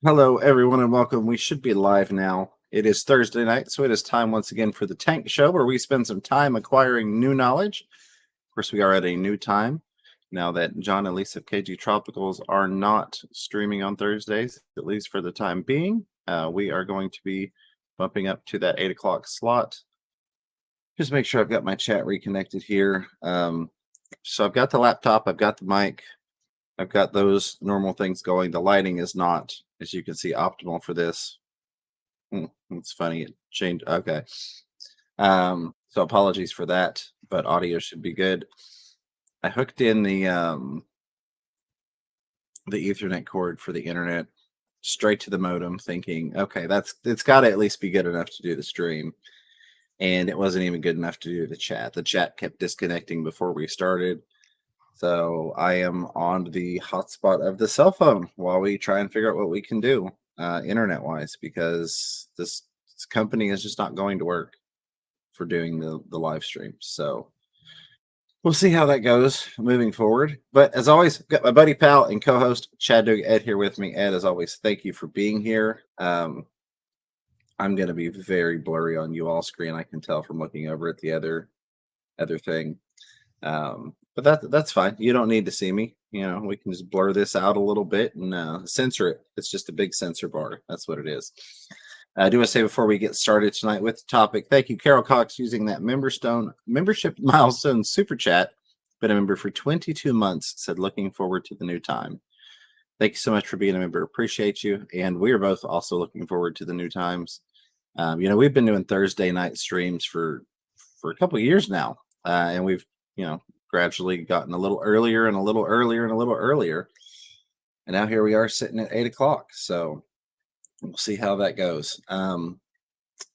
Hello, everyone, and welcome. We should be live now. It is Thursday night, so it is time once again for the Tank Show, where we spend some time acquiring new knowledge. Of course, we are at a new time now that John and Lisa of KG Tropicals are not streaming on Thursdays, at least for the time being. We are going to be bumping up to that 8 o'clock slot. Just make sure I've got my chat reconnected here. So I've got the laptop, I've got the mic, I've got those normal things going. The lighting is not, as you can see, optimal for this. It's funny. It changed. Okay. So apologies for that, but audio should be good. I hooked in the Ethernet cord for the internet straight to the modem, thinking, okay, it's got to at least be good enough to do the stream. And it wasn't even good enough to do the chat. The chat kept disconnecting before we started. So I am on the hotspot of the cell phone while we try and figure out what we can do internet wise, because this company is just not going to work for doing the live stream. So we'll see how that goes moving forward. But as always, I've got my buddy, pal, and co-host Chattanooga Ed here with me. Ed, as always, thank you for being here. I'm going to be very blurry on you all screen. I can tell from looking over at the other thing. But that's fine. You don't need to see me. We can just blur this out a little bit and censor it. It's just a big censor bar. That's what it is. I do want to say before we get started tonight with the topic, thank you, Carol Cox, using that membership milestone super chat. Been a member for 22 months. Said looking forward to the new time. Thank you so much for being a member. Appreciate you. And we are both also looking forward to the new times. We've been doing Thursday night streams for a couple of years now, and we've gradually gotten a little earlier and a little earlier and a little earlier. And now here we are sitting at 8 o'clock. So we'll see how that goes. All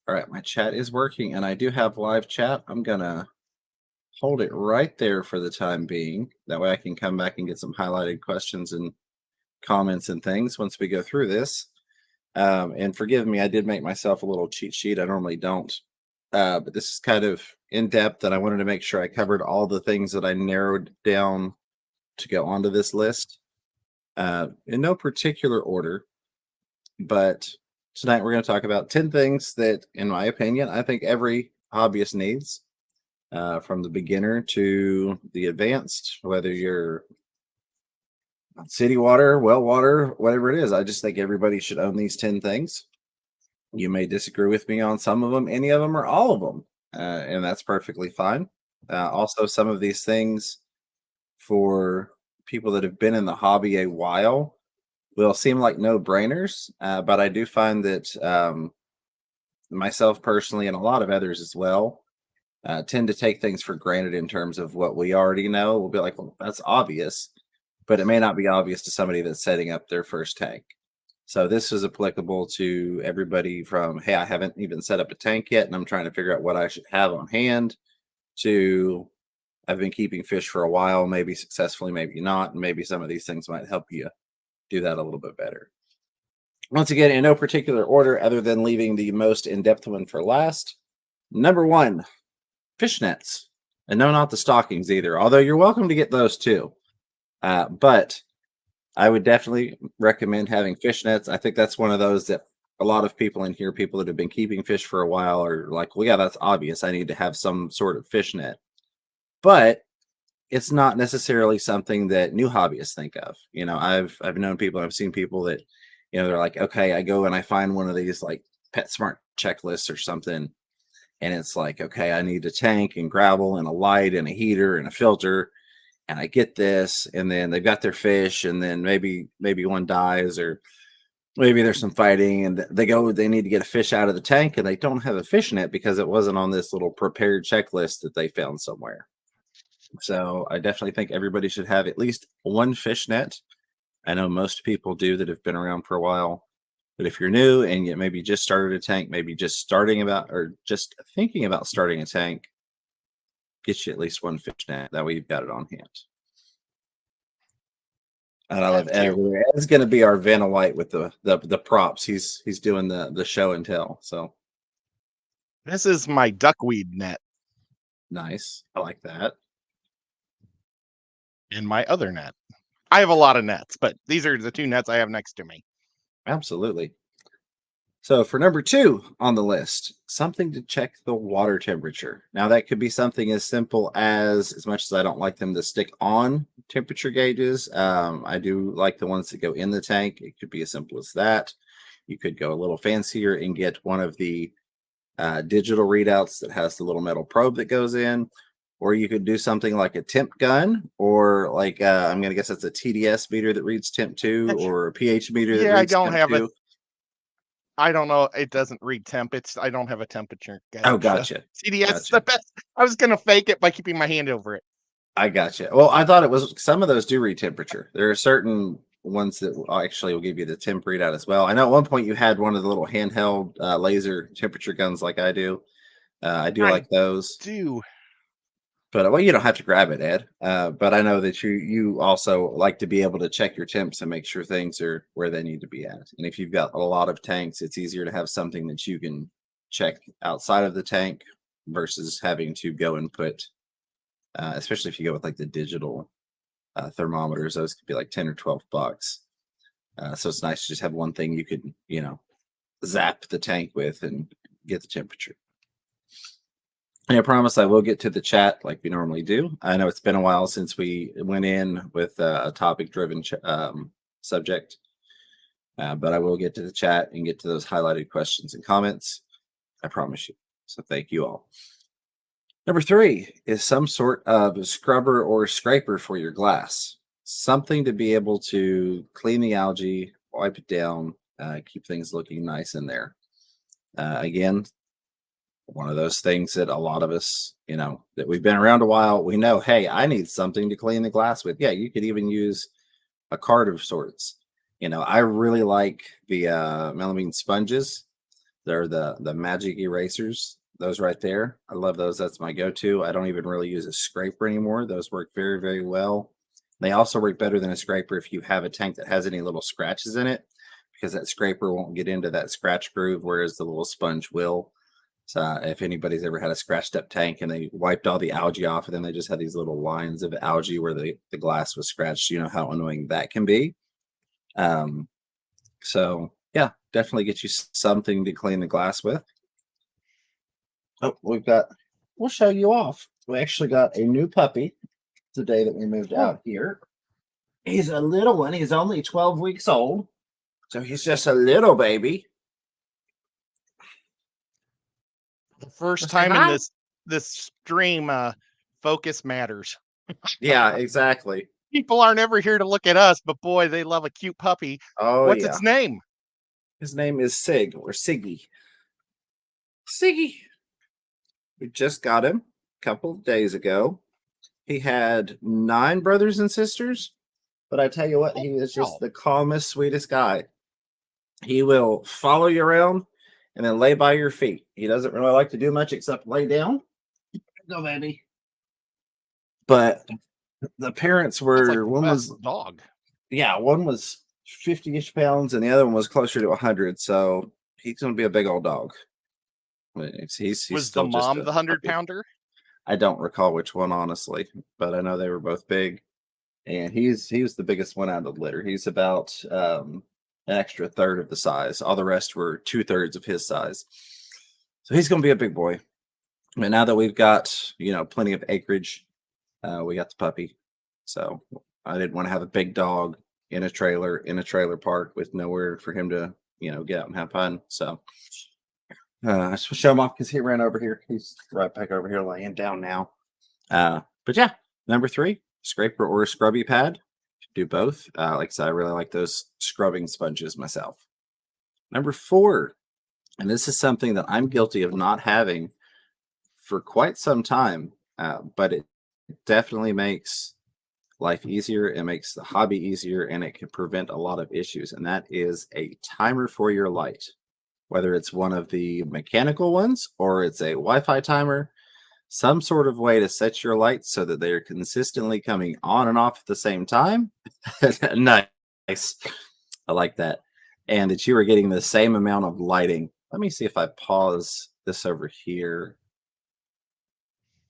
right, my chat is working and I do have live chat. I'm going to hold it right there for the time being. That way I can come back and get some highlighted questions and comments and things once we go through this. And forgive me, I did make myself a little cheat sheet. I normally don't. But this is kind of in depth, and I wanted to make sure I covered all the things that I narrowed down to go onto this list in no particular order. But tonight we're going to talk about 10 things that, in my opinion, I think every hobbyist needs, from the beginner to the advanced, whether you're city water, well water, whatever it is. I just think everybody should own these 10 things. You may disagree with me on some of them, any of them, or all of them, and that's perfectly fine. Also, some of these things for people that have been in the hobby a while will seem like no-brainers, but I do find that myself personally and a lot of others as well tend to take things for granted in terms of what we already know. We'll be like, well, that's obvious, but it may not be obvious to somebody that's setting up their first tank. So this is applicable to everybody from, hey, I haven't even set up a tank yet, and I'm trying to figure out what I should have on hand, to I've been keeping fish for a while, maybe successfully, maybe not, and maybe some of these things might help you do that a little bit better. Once again, in no particular order other than leaving the most in-depth one for last. Number one, fishnets. And no, not the stockings either, although you're welcome to get those too. But I would definitely recommend having fishnets. I think that's one of those that a lot of people in here, people that have been keeping fish for a while, are like, well, yeah, that's obvious. I need to have some sort of fishnet. But it's not necessarily something that new hobbyists think of. I've known people, I've seen people that, they're like, okay, I go and I find one of these like PetSmart checklists or something. And it's like, okay, I need a tank and gravel and a light and a heater and a filter. And I get this, and then they've got their fish, and then maybe one dies, or maybe there's some fighting, and they need to get a fish out of the tank, and they don't have a fish net because it wasn't on this little prepared checklist that they found somewhere. So I definitely think everybody should have at least one fish net. I know most people do that have been around for a while, but if you're new and you maybe just started a tank, maybe just starting about or just thinking about starting a tank, get you at least one fish net. That way you've got it on hand. And I love Ed everywhere. Ed's going to be our Vanna White with the props. He's doing the show and tell. So this is my duckweed net. Nice. I like that. And my other net. I have a lot of nets, but these are the two nets I have next to me. Absolutely. So for number 2 on the list, something to check the water temperature. Now that could be something as simple as much as I don't like them to stick on temperature gauges, I do like the ones that go in the tank. It could be as simple as that. You could go a little fancier and get one of the digital readouts that has the little metal probe that goes in, or you could do something like a temp gun, or like I'm going to guess that's a TDS meter that reads temp 2, or a pH meter that Yeah, I reads don't temp have a 2. I don't know. It doesn't read temp. I don't have a temperature Oh, gauge. gotcha. CDS is the Gotcha. best. I was gonna fake it by keeping my hand over it. I gotcha. Well, I thought it was some of those do read temperature. There are certain ones that actually will give you the temp readout as well. I know at one point you had one of the little handheld laser temperature guns like I do. I do I like those, do. but well, you don't have to grab it, Ed. But I know that you also like to be able to check your temps and make sure things are where they need to be at. And if you've got a lot of tanks, it's easier to have something that you can check outside of the tank versus having to go and put, especially if you go with like the digital thermometers. Those could be like 10 or 12 bucks. So it's nice to just have one thing you could, zap the tank with and get the temperature. And I promise I will get to the chat like we normally do. I know it's been a while since we went in with a topic driven subject, but I will get to the chat and get to those highlighted questions and comments. I promise you. So thank you all. Number 3 is some sort of scrubber or scraper for your glass. Something to be able to clean the algae, wipe it down, keep things looking nice in there. Again, one of those things that a lot of us, that we've been around a while, we know, hey, I need something to clean the glass with. Yeah, you could even use a card of sorts. I really like the melamine sponges. They're the magic erasers. Those right there. I love those. That's my go-to. I don't even really use a scraper anymore. Those work very, very well. They also work better than a scraper if you have a tank that has any little scratches in it, because that scraper won't get into that scratch groove, whereas the little sponge will. So if anybody's ever had a scratched up tank and they wiped all the algae off and then they just had these little lines of algae where the glass was scratched, you know how annoying that can be. So yeah, definitely get you something to clean the glass with. Oh, we'll show you off. We actually got a new puppy today that we moved out here. He's a little one. He's only 12 weeks old. So he's just a little baby. The first Say time in hi. this stream, focus matters. Yeah, exactly. People aren't ever here to look at us, but boy, they love a cute puppy. Oh, What's yeah. its name? His name is Sig or Siggy. Siggy. We just got him a couple of days ago. He had 9 brothers and sisters, but I tell you what, he is just the calmest, sweetest guy. He will follow you around and then lay by your feet. He doesn't really like to do much except lay down. Go, baby. But the parents That's like were, the one best was, dog. yeah, one was 50-ish pounds and the other one was closer to 100. So he's going to be a big old dog. But he's Was the still just mom a the 100 puppy. pounder? I don't recall which one, honestly, but I know they were both big. And he was the biggest one out of the litter. He's about an extra third of the size. All the rest were 2/3 of his size. So he's going to be a big boy. But now that we've got plenty of acreage, we got the puppy. So I didn't want to have a big dog in a trailer park with nowhere for him to get out and have fun. So I just show him off because he ran over here. He's right back over here laying down now. But yeah, number 3, scraper or a scrubby pad. Do both. Like I said, I really like those scrubbing sponges myself. Number 4, and this is something that I'm guilty of not having for quite some time, but it definitely makes life easier. It makes the hobby easier, and it can prevent a lot of issues. And that is a timer for your light, whether it's one of the mechanical ones or it's a Wi-Fi timer. Some sort of way to set your lights so that they are consistently coming on and off at the same time. Nice. I like that. And that you are getting the same amount of lighting. Let me see if I pause this over here.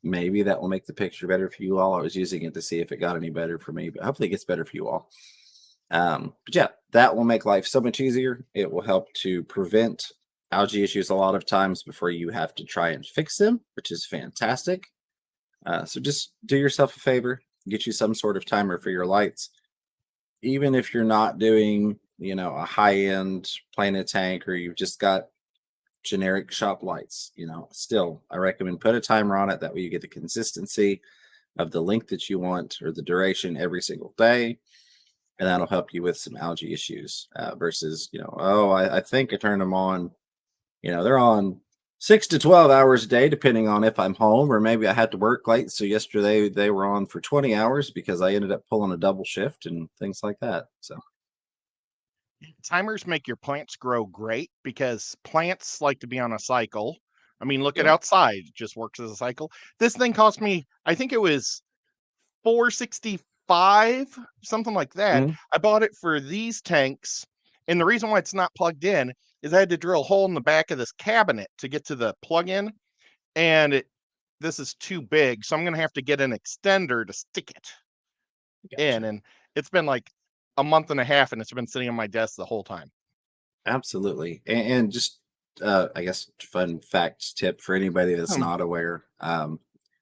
Maybe that will make the picture better for you all. I was using it to see if it got any better for me, but hopefully it gets better for you all. But yeah, that will make life so much easier. It will help to prevent algae issues a lot of times before you have to try and fix them, which is fantastic. So just do yourself a favor, get you some sort of timer for your lights. Even if you're not doing, a high end Planet Tank, or you've just got generic shop lights, still, I recommend put a timer on it. That way you get the consistency of the length that you want or the duration every single day. And that'll help you with some algae issues versus, oh, I think I turned them on. They're on 6 to 12 hours a day, depending on if I'm home or maybe I had to work late. So yesterday they were on for 20 hours because I ended up pulling a double shift and things like that. So, Timers make your plants grow great because plants like to be on a cycle. I mean, look at yep. outside, it just works as a cycle. This thing cost me, I think it was 465, something like that. Mhm. I bought it for these tanks, and the reason why it's not plugged in is I had to drill a hole in the back of this cabinet to get to the plug-in, and this is too big, so I'm gonna have to get an extender to stick it in, Gotcha. and it's been like a month and a half, and it's been sitting on my desk the whole time. Absolutely. And just, I guess, fun facts tip for anybody that's Hmm. not aware.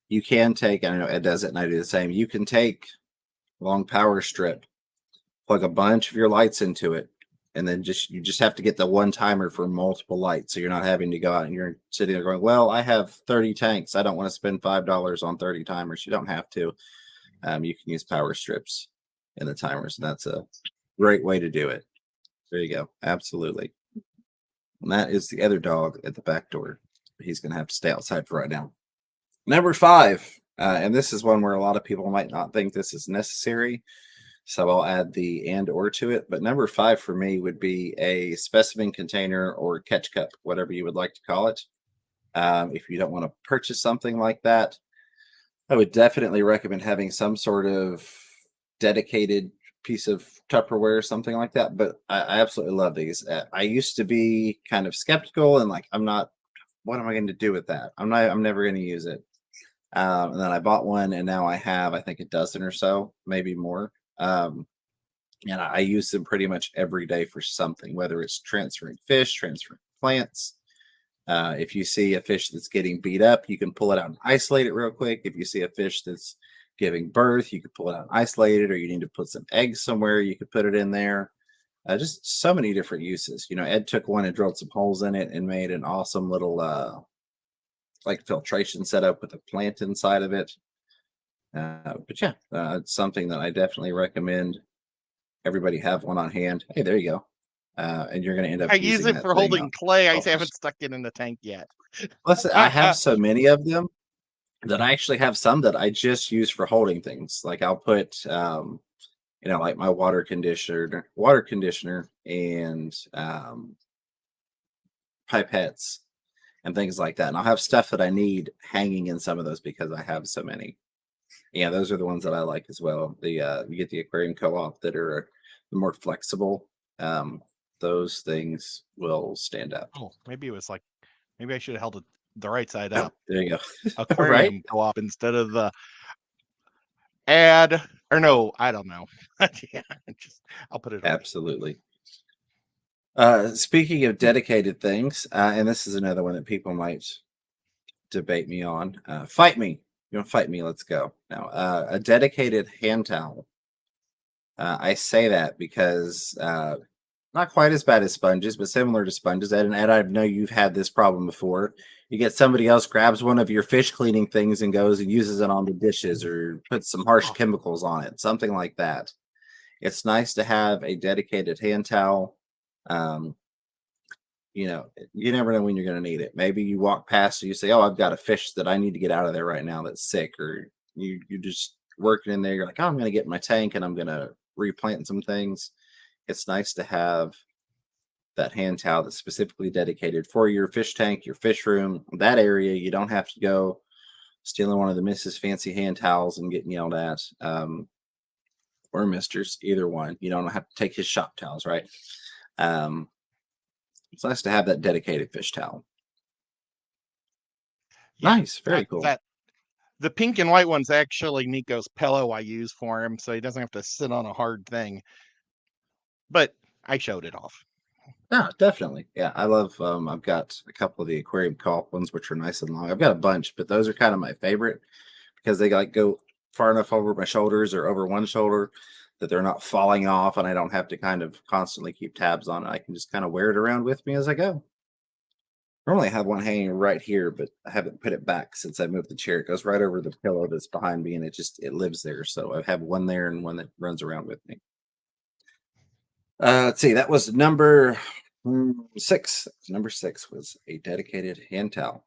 You can take, I know Ed does it and I do the same. You can take long power strip, plug a bunch of your lights into it, and then you just have to get the one timer for multiple lights. So you're not having to go out and you're sitting there going, well, I have 30 tanks. I don't want to spend $5 on 30 timers. You don't have to. You can use power strips in the timers, and that's a great way to do it. There you go. Absolutely. And that is the other dog at the back door. He's going to have to stay outside for right now. Number 5, and this is one where a lot of people might not think this is necessary. So I'll add the and or to it. But number 5 for me would be a specimen container or catch cup, whatever you would like to call it. If you don't want to purchase something like that, I would definitely recommend having some sort of dedicated piece of Tupperware, something like that. But I absolutely love these. I used to be kind of skeptical and like, I'm not, what am I going to do with that? I'm never going to use it. And then I bought one and now I have, I think, a dozen or so, maybe more. And I use them pretty much every day for something, whether it's transferring fish, transferring plants. If you see a fish that's getting beat up, you can pull it out and isolate it real quick. If you see a fish that's giving birth, you can pull it out and isolate it, or you need to put some eggs somewhere, you could put it in there. Just so many different uses. Ed took one and drilled some holes in it and made an awesome little like filtration setup with a plant inside of it. But yeah, it's something that I definitely recommend everybody have one on hand. Hey, there you go. And you're going to end up I use using it that for thing. holding clay. I Oh, just haven't stuck it in the tank yet. plus, I have so many of them that I actually have some that I just use for holding things. Like I'll put, like my water conditioner, and pipettes and things like that. And I'll have stuff that I need hanging in some of those because I have so many. Yeah, those are the ones that I like as well. You get the aquarium co-op that are the more flexible. Those things will stand up. Oh, maybe I should have held it the right side Oh, up. there you go. Right? Aquarium co-op instead of the ad, or no, I don't know. Yeah, I'll put it away. Absolutely. Speaking of dedicated things, and this is another one that people might debate me on. Fight me. You want to fight me? Let's go. Now, a dedicated hand towel. I say that because not quite as bad as sponges, but similar to sponges. And I know you've had this problem before. You get somebody else grabs one of your fish cleaning things and goes and uses it on the dishes or puts some harsh Oh, chemicals on it, something like that. It's nice to have a dedicated hand towel. Um, you never know when you're going to need it. Maybe you walk past and you say, "Oh, I've got a fish that I need to get out of there right now that's sick," or you just working in there. You're like, "Oh, I'm going to get in my tank and I'm going to replant some things." It's nice to have that hand towel that's specifically dedicated for your fish tank, your fish room, that area. You don't have to go stealing one of the Mrs. Fancy hand towels and getting yelled at, or Mister's, either one. You don't have to take his shop towels, right? Um, it's nice to have that dedicated fish towel. yeah. Nice, very cool. That the pink and white one's actually Nico's pillow I use for him, so he doesn't have to sit on a hard thing. But I showed it off. No, definitely. Yeah, I love. I've got a couple of the aquarium co-op ones, which are nice and long. I've got a bunch, but those are kind of my favorite because they like go far enough over my shoulders or over one shoulder that they're not falling off, and I don't have to kind of constantly keep tabs on it. I can just kind of wear it around with me as I go. Normally, I have one hanging right here, but I haven't put it back since I moved the chair. It goes right over the pillow that's behind me, and it lives there. So I have one there and one that runs around with me. Let's see. That was number 6. Number 6 was a dedicated hand towel.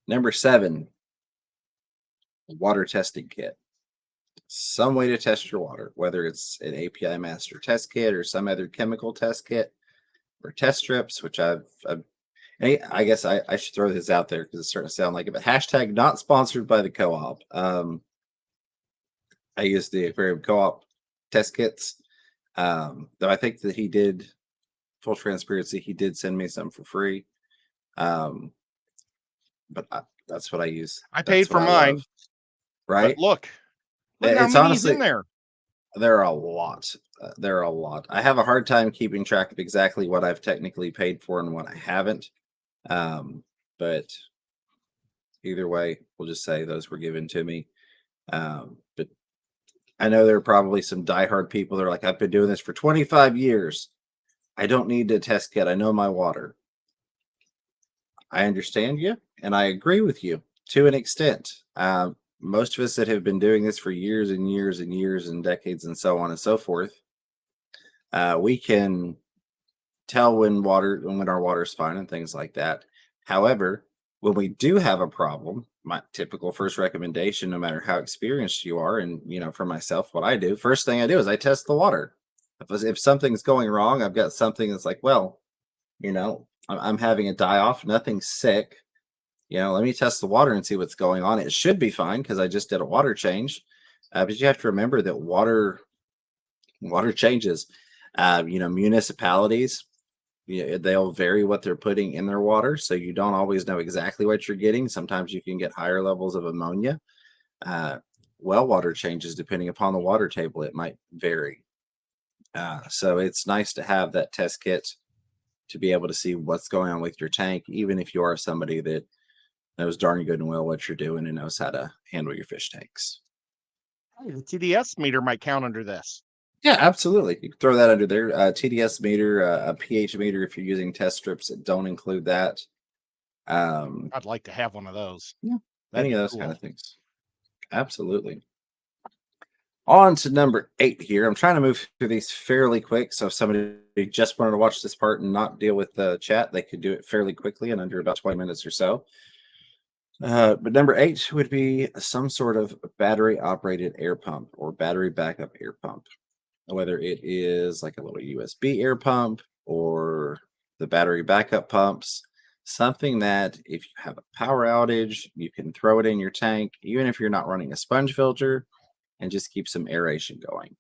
Number 7, a water testing kit. Some way to test your water, whether it's an API master test kit or some other chemical test kit or test strips, which I guess I should throw this out there because it's starting to sound like it, but hashtag not sponsored by the co-op. I use the Aquarium co-op test kits. Though I think that he did, full transparency, he did send me some for free. But that's what I use. I paid That's what for I mine, love. but Right? look at how It's many's honestly, in there. there are a lot. There are a lot. I have a hard time keeping track of exactly what I've technically paid for and what I haven't. But either way, we'll just say those were given to me. But I know there are probably some diehard people that are like, I've been doing this for 25 years. I don't need a test kit. I know my water. I understand you, and I agree with you to an extent. Most of us that have been doing this for years and years and years and decades and so on and so forth, we can tell when our water is fine and things like that. However, when we do have a problem, my typical first recommendation, no matter how experienced you are, and for myself, what I do, first thing I do is I test the water. If something's going wrong, I've got something that's like, well, I'm having a die off, nothing's sick. Let me test the water and see what's going on. It should be fine because I just did a water change. But you have to remember that water changes. Municipalities, they'll vary what they're putting in their water, so you don't always know exactly what you're getting. Sometimes you can get higher levels of ammonia. Well water changes depending upon the water table. It might vary. So it's nice to have that test kit to be able to see what's going on with your tank, even if you are somebody that knows darn good and well what you're doing and knows how to handle your fish tanks. Hey, the TDS meter might count under this. Yeah, absolutely. You can throw that under there. TDS meter, a pH meter if you're using test strips that don't include that. I'd like to have one of those. Yeah, That'd any be of those cool. kind of things. Absolutely. On to number 8 here. I'm trying to move through these fairly quick. So if somebody just wanted to watch this part and not deal with the chat, they could do it fairly quickly in under about 20 minutes or so. But number 8 would be some sort of battery operated air pump or battery backup air pump, whether it is like a little USB air pump or the battery backup pumps, something that if you have a power outage, you can throw it in your tank, even if you're not running a sponge filter, and just keep some aeration going.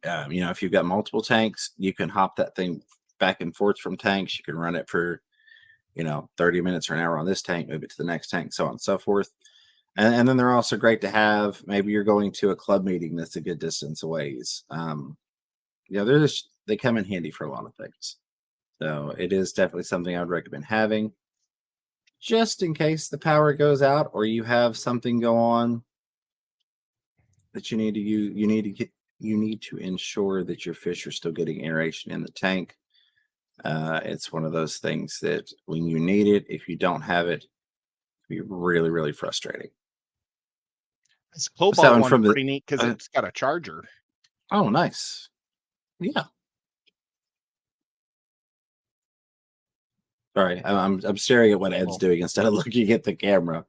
If you've got multiple tanks, you can hop that thing back and forth from tanks. You can run it for 30 minutes or an hour on this tank, move it to the next tank, so on and so forth. And then they're also great to have. Maybe you're going to a club meeting that's a good distance away. They come in handy for a lot of things. So it is definitely something I would recommend having, just in case the power goes out or you have something go on that you need to use. You need to ensure that your fish are still getting aeration in the tank. It's one of those things that when you need it, if you don't have it, it'll be really, really frustrating. This What's that Cobalt one one's from the? pretty neat because it's got a charger. Oh, nice. Yeah. Sorry, I'm staring at what Ed's doing instead of looking at the camera.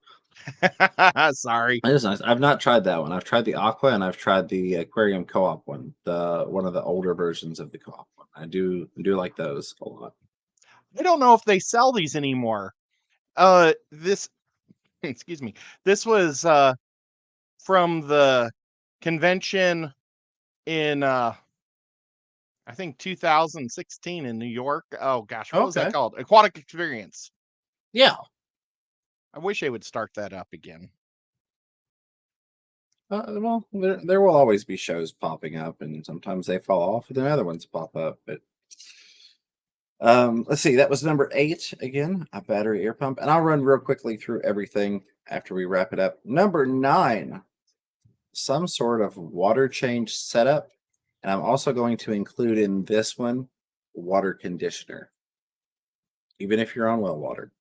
Sorry. It is nice. I've not tried that one. I've tried the Aqua and I've tried the Aquarium co-op one, the one of the older versions of the co-op one. I do like those a lot. I don't know if they sell these anymore. This excuse me. This was from the convention in I think 2016 in New York. Oh gosh, what was that Okay. called? Aquatic Experience. Yeah. I wish they would start that up again. Well, there will always be shows popping up, and sometimes they fall off, and then other ones pop up. But let's see, that was number 8 again, a battery air pump, and I'll run real quickly through everything after we wrap it up. Number 9, some sort of water change setup, and I'm also going to include in this one water conditioner. Even if you're on well water,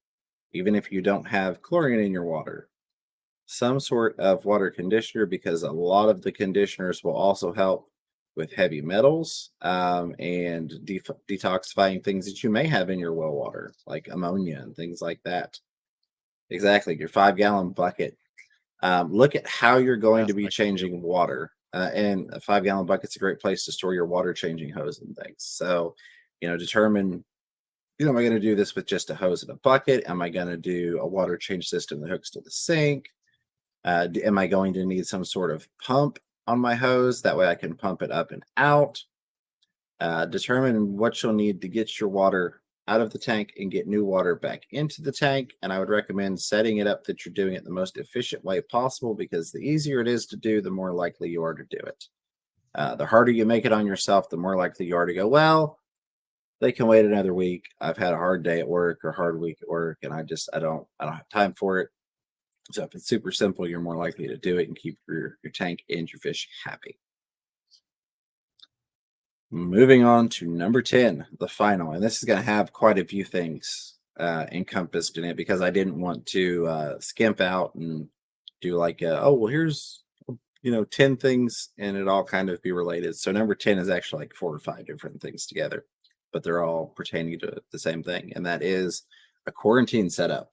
even if you don't have chlorine in your water, some sort of water conditioner, because a lot of the conditioners will also help with heavy metals and detoxifying things that you may have in your well water, like ammonia and things like that. Exactly, your 5-gallon bucket. Look at how you're going to Best be I can do. changing water. And a 5-gallon bucket's a great place to store your water changing hose and things. So, determine, am I going to do this with just a hose and a bucket? Am I going to do a water change system that hooks to the sink? Am I going to need some sort of pump on my hose? That way I can pump it up and out. Determine what you'll need to get your water out of the tank and get new water back into the tank. And I would recommend setting it up that you're doing it the most efficient way possible, because the easier it is to do, the more likely you are to do it. The harder you make it on yourself, the more likely you are to go, well, they can wait another week. I've had a hard day at work or hard week at work, and I don't have time for it. So if it's super simple, you're more likely to do it and keep your tank and your fish happy. Moving on to number 10, the final, and this is going to have quite a few things encompassed in it, because I didn't want to skimp out and do like, oh, well, here's 10 things and it all kind of be related. So number 10 is actually like 4 or 5 different things together, but they're all pertaining to the same thing, and that is a quarantine setup.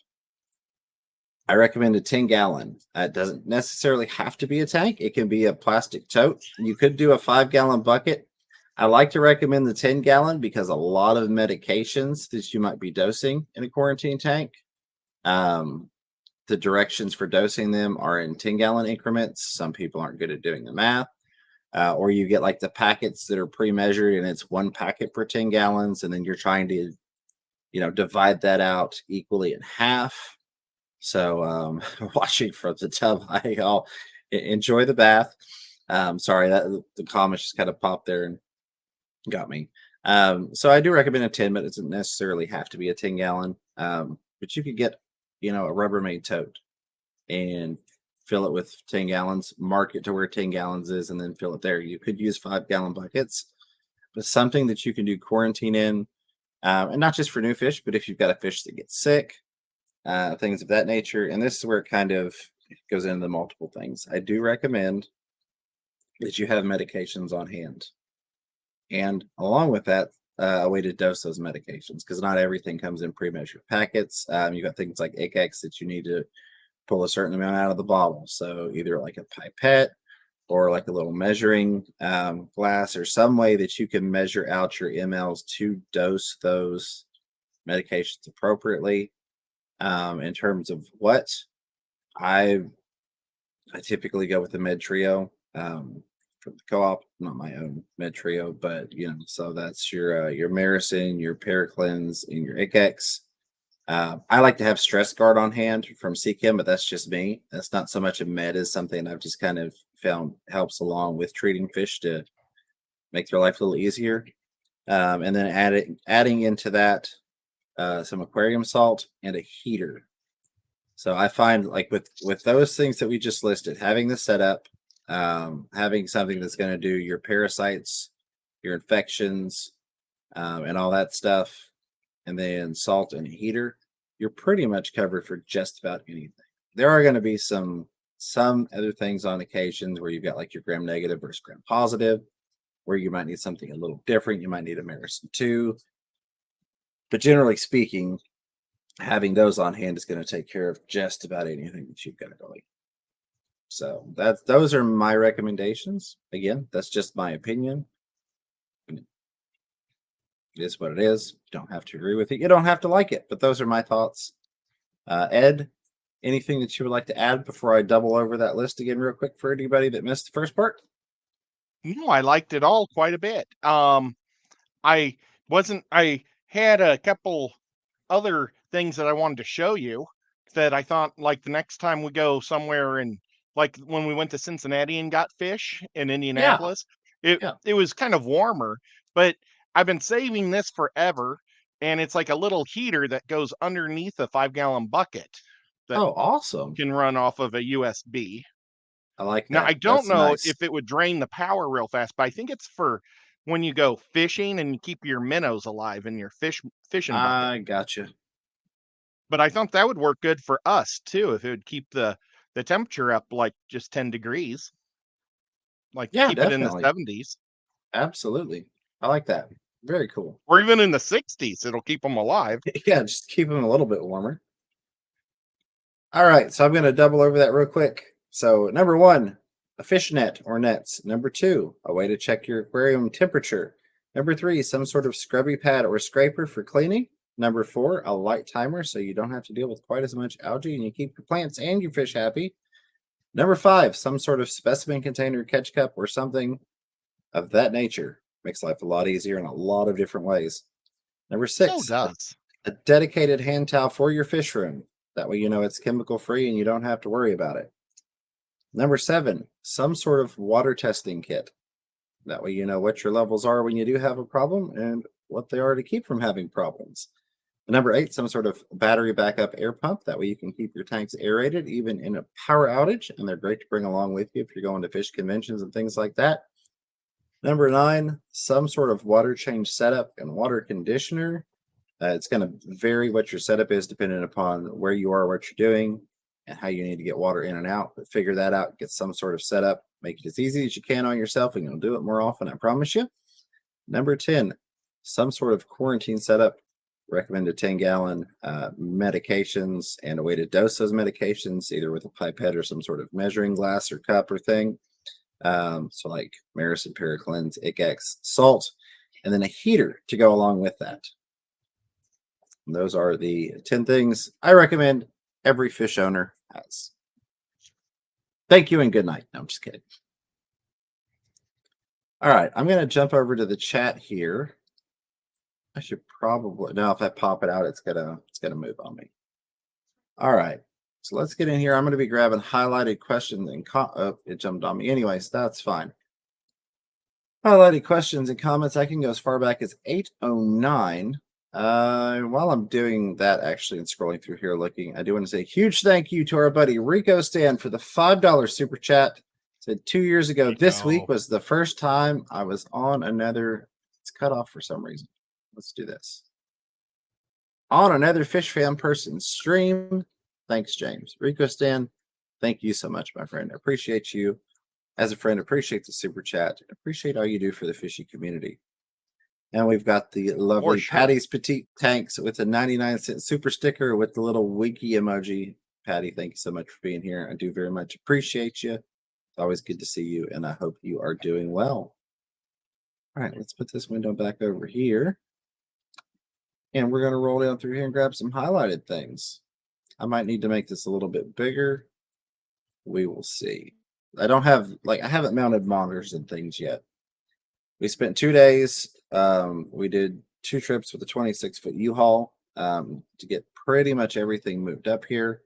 I recommend a 10-gallon. It doesn't necessarily have to be a tank. It can be a plastic tote. You could do a 5-gallon bucket. I like to recommend the 10-gallon because a lot of medications that you might be dosing in a quarantine tank, the directions for dosing them are in 10-gallon increments. Some people aren't good at doing the math. Or you get like the packets that are pre-measured and it's 1 packet per 10 gallons. And then you're trying to, divide that out equally in half. So watching from the tub, I'll enjoy the bath. Sorry, that the comments just kind of popped there and got me. So I do recommend a 10, but it doesn't necessarily have to be a 10-gallon. But you could get, a Rubbermaid tote and fill it with 10 gallons, mark it to where 10 gallons is, and then fill it there. You could use 5-gallon buckets, but something that you can do quarantine in, and not just for new fish, but if you've got a fish that gets sick, things of that nature. And this is where it kind of goes into multiple things. I do recommend that you have medications on hand. And along with that, a way to dose those medications, because not everything comes in pre-measured packets. You've got things like T.A.N.K that you need to pull a certain amount out of the bottle. So either like a pipette or like a little measuring glass, or some way that you can measure out your mLs to dose those medications appropriately. In terms of what I typically go with the Med Trio from the co-op, not my own Med Trio, but so that's your Maricin, your Paraclins, and your Icex. I like to have Stress Guard on hand from CChem, but that's just me. That's not so much a med as something I've just kind of found helps along with treating fish to make their life a little easier. And then adding into that some aquarium salt and a heater. So I find like with those things that we just listed, having the setup, having something that's going to do your parasites, your infections, and all that stuff, and then salt and heater, you're pretty much covered for just about anything. There are going to be some other things on occasions where you've got like your gram negative versus gram positive, where you might need something a little different. You might need a Maricin 2. But generally speaking, having those on hand is going to take care of just about anything that you've got going. So those are my recommendations. Again, that's just my opinion. It is what it is. You don't have to agree with it. You don't have to like it, but those are my thoughts. Ed, anything that you would like to add before I double over that list again real quick for anybody that missed the first part? No, I liked it all quite a bit. I had a couple other things that I wanted to show you that I thought like the next time we go somewhere and like when we went to Cincinnati and got fish in Yeah. Indianapolis, Yeah. it was kind of warmer, but I've been saving this forever, and it's like a little heater that goes underneath a 5-gallon bucket that Oh, awesome. can run off of a USB. I like Now, I that. don't That's know nice. if it would drain the power real fast, but I think it's for when you go fishing and you keep your minnows alive in your fishing bucket. I gotcha. But I thought that would work good for us too, if it would keep the temperature up like just 10 degrees, like Yeah, keep it in the definitely. 70s Absolutely. I like that. Very cool. or even in the 60s. It'll keep them alive. Yeah, just keep them a little bit warmer. All right, so I'm going to double over that real quick. So, number 1, a fish net or nets. Number 2, a way to check your aquarium temperature. Number 3, some sort of scrubby pad or scraper for cleaning. Number 4, a light timer so you don't have to deal with quite as much algae and you keep your plants and your fish happy. Number 5, some sort of specimen container, catch cup, or something of that nature. Makes life a lot easier in a lot of different ways. Number So 6, does. a dedicated hand towel for your fish room. That way you know it's chemical free and you don't have to worry about it. Number 7, some sort of water testing kit. That way you know what your levels are when you do have a problem and what they are to keep from having problems. Number 8, some sort of battery backup air pump. That way you can keep your tanks aerated even in a power outage, and they're great to bring along with you if you're going to fish conventions and things like that. Number 9, some sort of water change setup and water conditioner. It's going to vary what your setup is depending upon where you are, what you're doing, and how you need to get water in and out. But figure that out, get some sort of setup, make it as easy as you can on yourself, and you'll do it more often, I promise you. Number 10, some sort of quarantine setup. Recommended 10-gallon medications and a way to dose those medications, either with a pipette or some sort of measuring glass or cup or thing. So like Maricin, Periclins, ICX, salt, and then a heater to go along with that. And those are the 10 things I recommend every fish owner has. Thank you and good night. No, I'm just kidding. All right, I'm going to jump over to the chat here. I should probably now if I pop it out, it's gonna move on me. All right, so let's get in here. I'm going to be grabbing highlighted questions and oh, it jumped on me. Anyways, that's fine. Highlighted questions and comments. I can go as far back as 809. While I'm doing that, actually, and scrolling through here, looking, I do want to say a huge thank you to our buddy Rico Stan for the $5 super chat. Said 2 years ago, this week was the first time I was on another. It's cut off for some reason. Let's do this. On another Fish Fan Person stream. Thanks, James. Rico Stan, thank you so much, my friend. I appreciate you as a friend. Appreciate the super chat. Appreciate all you do for the fishy community. And we've got the lovely Patty's Petite Tanks with a 99-cent super sticker with the little winky emoji. Patty, thank you so much for being here. I do very much appreciate you. It's always good to see you, and I hope you are doing well. All right, let's put this window back over here. And we're going to roll down through here and grab some highlighted things. I might need to make this a little bit bigger. We will see. I don't have, I haven't mounted monitors and things yet. We spent 2 days. We did 2 trips with a 26-foot U-Haul to get pretty much everything moved up here.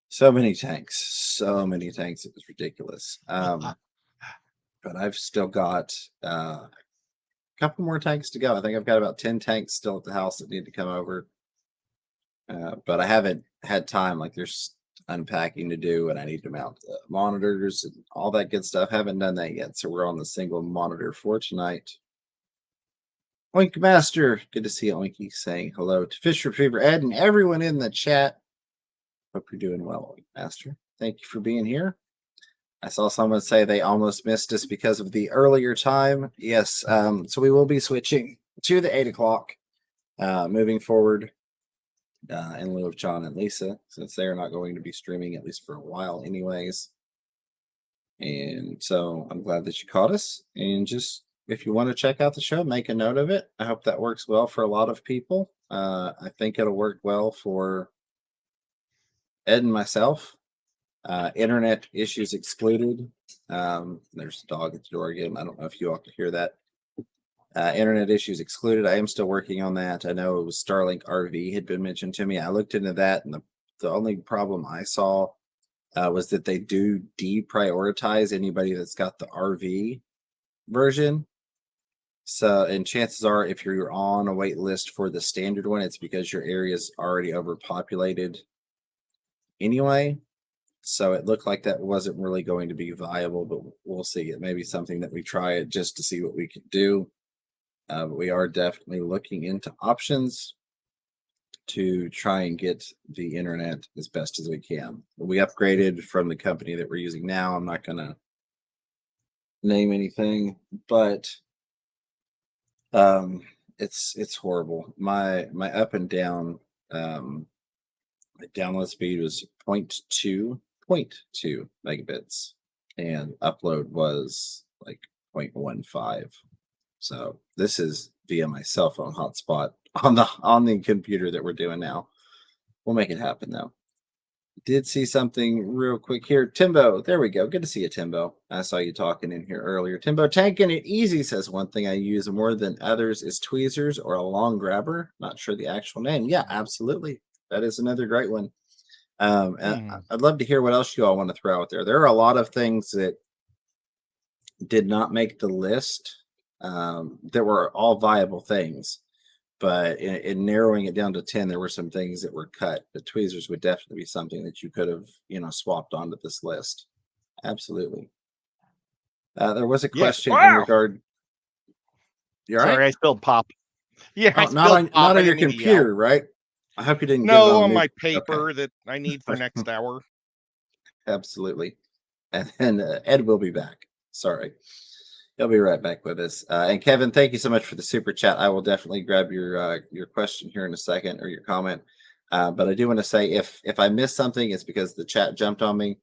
So many tanks. It was ridiculous. But I've still got couple more tanks to go. I think I've got about 10 tanks still at the house that need to come over. But I haven't had time. There's unpacking to do, and I need to mount the monitors and all that good stuff. Haven't done that yet. So we're on the single monitor for tonight. Oink Master, good to see Oinky saying hello to Fish Retriever Ed and everyone in the chat. Hope you're doing well, Oink Master. Thank you for being here. I saw someone say they almost missed us because of the earlier time. Yes, so we will be switching to the 8 o'clock moving forward in lieu of John and Lisa, since they are not going to be streaming at least for a while anyways. And so I'm glad that you caught us. And just if you want to check out the show, make a note of it. I hope that works well for a lot of people. I think it'll work well for Ed and myself. Internet issues excluded. There's a dog at the door again. I don't know if you all can hear that. Internet issues excluded. I am still working on that. I know it was Starlink RV had been mentioned to me. I looked into that, and the only problem I saw was that they do deprioritize anybody that's got the RV version. So, and chances are, if you're on a wait list for the standard one, it's because your area is already overpopulated anyway. So it looked like that wasn't really going to be viable, but we'll see. It may be something that we try it just to see what we can do. But we are definitely looking into options to try and get the internet as best as we can. We upgraded from the company that we're using now. I'm not going to name anything, but it's horrible. My up and down download speed was 0.2 megabits, and upload was like 0.15. So this is via my cell phone hotspot on the computer that we're doing now. We'll make it happen though. Did see something real quick here. Timbo, there we go. Good to see you, Timbo. I saw you talking in here earlier. Timbo, tanking it easy says one thing I use more than others is tweezers or a long grabber. Not sure the actual name. Yeah, absolutely. That is another great one. And I'd love to hear what else you all want to throw out there. There are a lot of things that did not make the list that were all viable things. But in narrowing it down to 10, there were some things that were cut. But tweezers would definitely be something that you could have, swapped onto this list. Absolutely. There was a question in regard. You're Sorry, right. I spilled pop. Yeah, Oh, not on your computer, right? I hope you didn't get it on my paper that I need for next hour. Absolutely. And then Ed will be back. Sorry. He'll be right back with us. And Kevin, thank you so much for the super chat. I will definitely grab your question here in a second, or your comment. But I do want to say, if I missed something, it's because the chat jumped on me.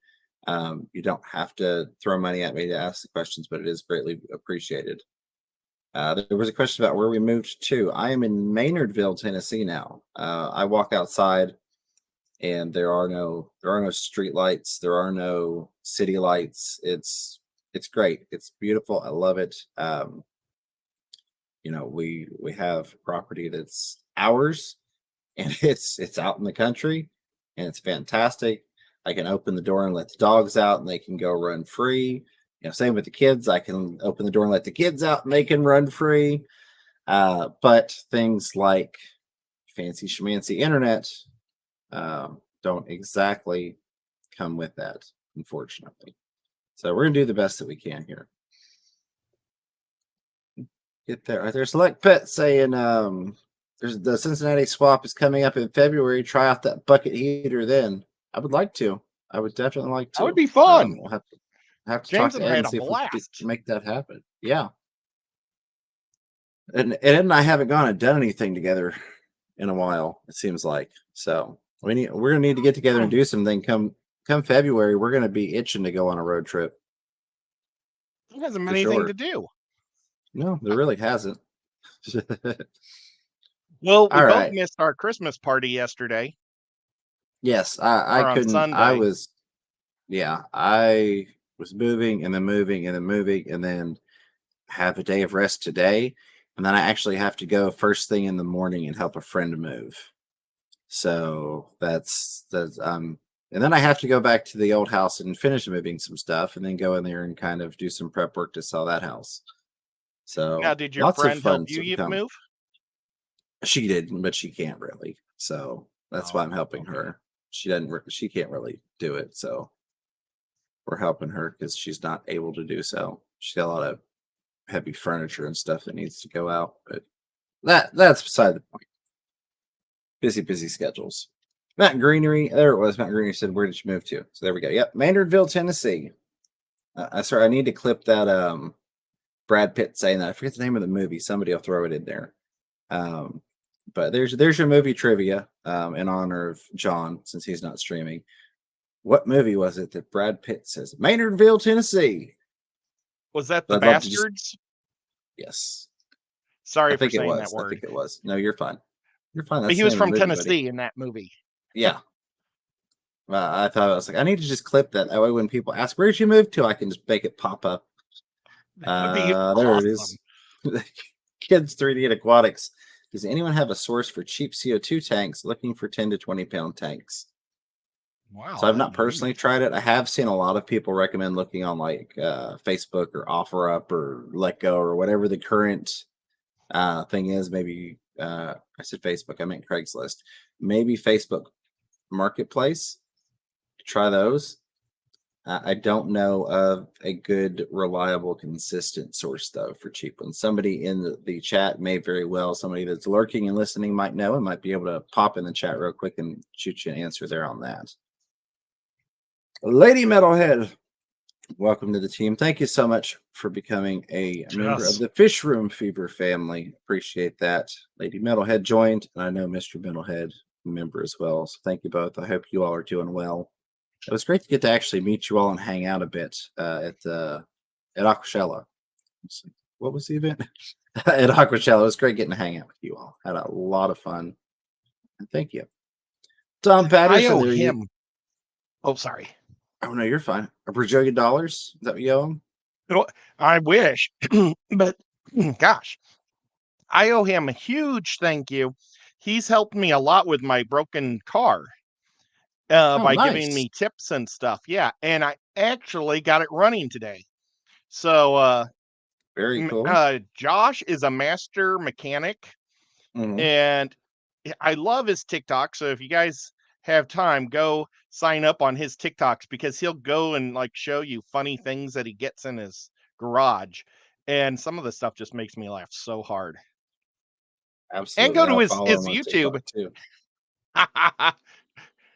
You don't have to throw money at me to ask the questions, but it is greatly appreciated. There was a question about where we moved to. I am in Maynardville, Tennessee now. I walk outside, and there are no street lights. There are no city lights. It's great. It's beautiful. I love it. We have property that's ours, and it's out in the country, and it's fantastic. I can open the door and let the dogs out, and they can go run free. Same with the kids. I can open the door and let the kids out, and they can run free. But things like fancy schmancy internet don't exactly come with that, unfortunately. So we're gonna do the best that we can here. Get there. There's Select Pet saying there's the Cincinnati swap is coming up in February. Try out that bucket heater then. I would like to. I would definitely like to. That would be fun. We'll have to James talk to Ed and see if we can make that happen. Yeah. And Ed and I haven't gone and done anything together in a while, it seems like. So we're gonna need to get together and do something. Come February, we're gonna be itching to go on a road trip. It hasn't been anything to do. No, there really hasn't. Well, we both missed our Christmas party yesterday. Yes, I couldn't. Sunday. I was moving and then moving and then moving, and then have a day of rest today, and then I actually have to go first thing in the morning and help a friend move. So that's and then I have to go back to the old house and finish moving some stuff, and then go in there and kind of do some prep work to sell that house. So now, did your friend help you move? She did, but she can't really. So that's why I'm helping her. She can't really do it. So we're helping her because she's not able to do so. She's got a lot of heavy furniture and stuff that needs to go out, but that's beside the point. Busy schedules. Mountain Greenery, there it was. Mountain Greenery said, "Where did you move to?" So there we go. Yep, Maynardville, Tennessee. Sorry, I need to clip that Brad Pitt saying that. I forget the name of the movie. Somebody will throw it in there. But there's your movie trivia in honor of John, since he's not streaming. What movie was it that Brad Pitt says Maynardville, Tennessee? Was that The Bastards? Yes. Sorry for saying that word. I think it was. No, you're fine. You're fine. But he was from Tennessee in that movie. Yeah. I thought, I was like, I need to just clip that. That way when people ask, where'd you move to? I can just make it pop up. There it is. Kids 3D Aquatics. Does anyone have a source for cheap CO2 tanks looking for 10 to 20 pound tanks? So Wow. I've not personally tried it. I have seen a lot of people recommend looking on like Facebook or OfferUp or Let Go or whatever the current thing is. Maybe I said Facebook, I meant Craigslist. Maybe Facebook Marketplace. Try those. I don't know of a good, reliable, consistent source though for cheap ones. Somebody in the chat may very well, somebody that's lurking and listening might know and might be able to pop in the chat real quick and shoot you an answer there on that. Lady Metalhead, welcome to the team. Thank you so much for becoming a member of the Fish Room Fever family. Appreciate that. Lady Metalhead joined, and I know Mr. Metalhead member as well. So thank you both. I hope you all are doing well. It was great to get to actually meet you all and hang out a bit at Aquashella. What was the event? At Aquashella. It was great getting to hang out with you all. Had a lot of fun. And thank you. Tom Patterson. I owe there him. you... Oh, sorry. Oh, no, you're fine. A bajillion dollars? Is that what you owe him? I wish, but gosh, I owe him a huge thank you. He's helped me a lot with my broken car by giving Nice. me tips and stuff. Yeah, and I actually got it running today. So Very cool. Josh is a master mechanic, and I love his TikTok. So if you guys have time, go sign up on his TikToks because he'll go and like show you funny things that he gets in his garage. And some of the stuff just makes me laugh so hard. Absolutely. And go to I'll his follow him on YouTube. TikTok too.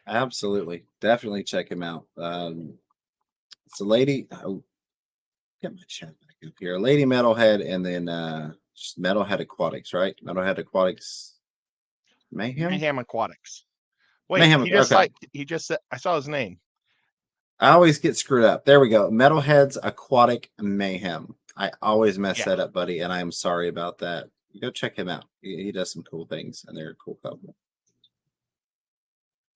Absolutely. Definitely check him out. It's a lady. Oh, get my chat back up here. Lady Metalhead and then just Metalhead Aquatics, right? Metalhead Aquatics Mayhem? Mayhem Aquatics. Wait, Mayhem. Okay. he just said I saw his name. I always get screwed up. There we go. Metalhead's Aquatic Mayhem. I always mess that up, buddy, and I am sorry about that. Go check him out. He does some cool things, and they're a cool couple.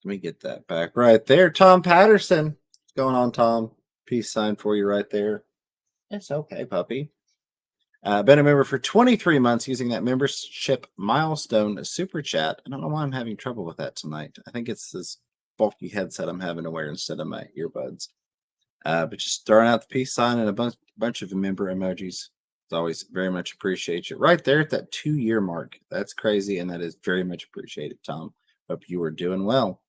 Let me get that back right there. Tom Patterson. What's going on, Tom? Peace sign for you right there. It's okay, puppy. Been a member for 23 months using that membership milestone super chat. I don't know why I'm having trouble with that tonight. I think it's this bulky headset I'm having to wear instead of my earbuds. But just throwing out the peace sign and a bunch of member emojis. It's always very much appreciate you. Right there at that 2-year mark. That's crazy, and that is very much appreciated, Tom. Hope you are doing well.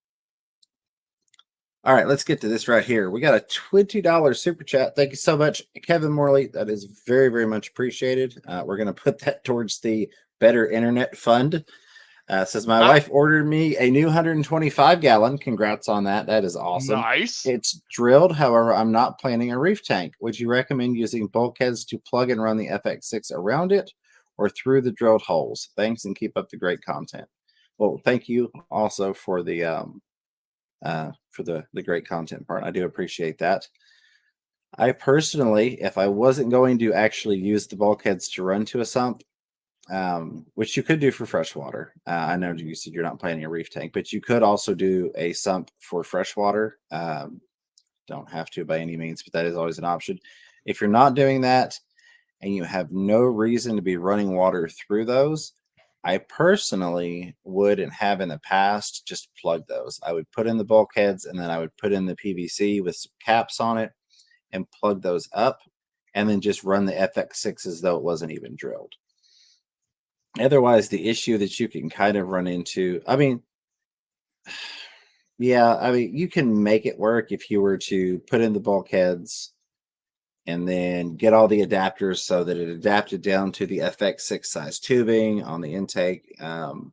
All right, let's get to this right here. We got a $20 super chat. Thank you so much, Kevin Morley. That is very, very much appreciated. We're going to put that towards the Better Internet Fund. Says my wife ordered me a new 125-gallon. Congrats on that. That is awesome. Nice. It's drilled. However, I'm not planning a reef tank. Would you recommend using bulkheads to plug and run the FX6 around it or through the drilled holes? Thanks and keep up the great content. Well, thank you also for the great content part. I do appreciate that. I personally, if I wasn't going to actually use the bulkheads to run to a sump, which you could do for freshwater. I know you said you're not planning a reef tank, but you could also do a sump for freshwater. Don't have to by any means, but that is always an option. If you're not doing that and you have no reason to be running water through those, I personally would and have in the past just plug those. I would put in the bulkheads and then I would put in the PVC with some caps on it and plug those up and then just run the FX6 as though it wasn't even drilled. Otherwise, the issue that you can kind of run into, you can make it work if you were to put in the bulkheads and then get all the adapters so that it adapted down to the FX6 size tubing on the intake and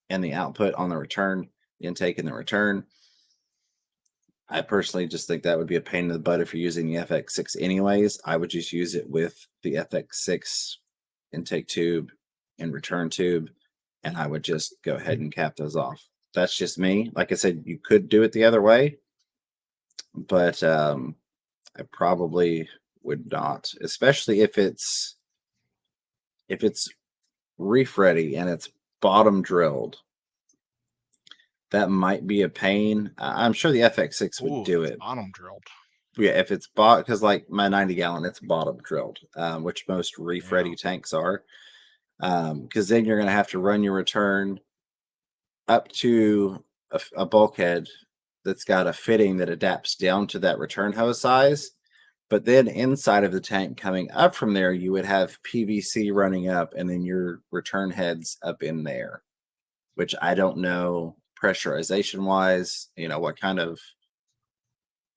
the output on the return, the intake and the return. I personally just think that would be a pain in the butt if you're using the FX6 anyways. I would just use it with the FX6 intake tube and return tube, and I would just go ahead and cap those off. That's just me. Like I said, you could do it the other way, but I probably would not, especially if it's reef ready and it's bottom drilled. That might be a pain. I'm sure the FX6 would do it. Bottom drilled. Yeah, if it's because like my 90-gallon, it's bottom drilled, which most reef ready tanks are. Because then you're going to have to run your return up to a bulkhead that's got a fitting that adapts down to that return hose size. But then inside of the tank coming up from there, you would have PVC running up and then your return heads up in there, which I don't know pressurization wise, what kind of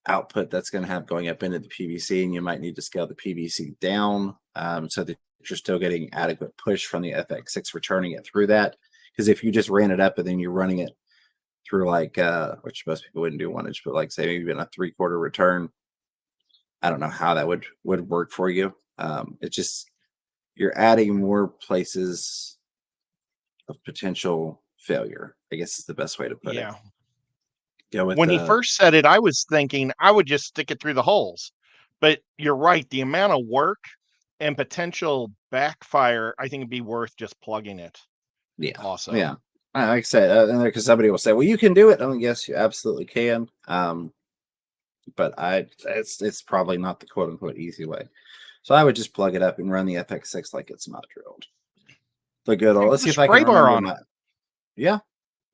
output that's going to have going up into the PVC. And you might need to scale the PVC down so that you're still getting adequate push from the FX6 returning it through that. Because if you just ran it up and then you're running it through which most people wouldn't do 1 inch, but like say maybe in a 3/4 return, I don't know how that would work for you. It's just you're adding more places of potential failure, I guess is the best way to put it. Yeah. When he first said it, I was thinking I would just stick it through the holes. But you're right, the amount of work and potential backfire, I think it'd be worth just plugging it. Yeah. Also. Yeah. Like I said, because somebody will say, "Well, you can do it." Yes, you absolutely can. But it's probably not the quote unquote easy way. So I would just plug it up and run the FX6 like it's not drilled. The good old. Let's see if I can remember my. Yeah,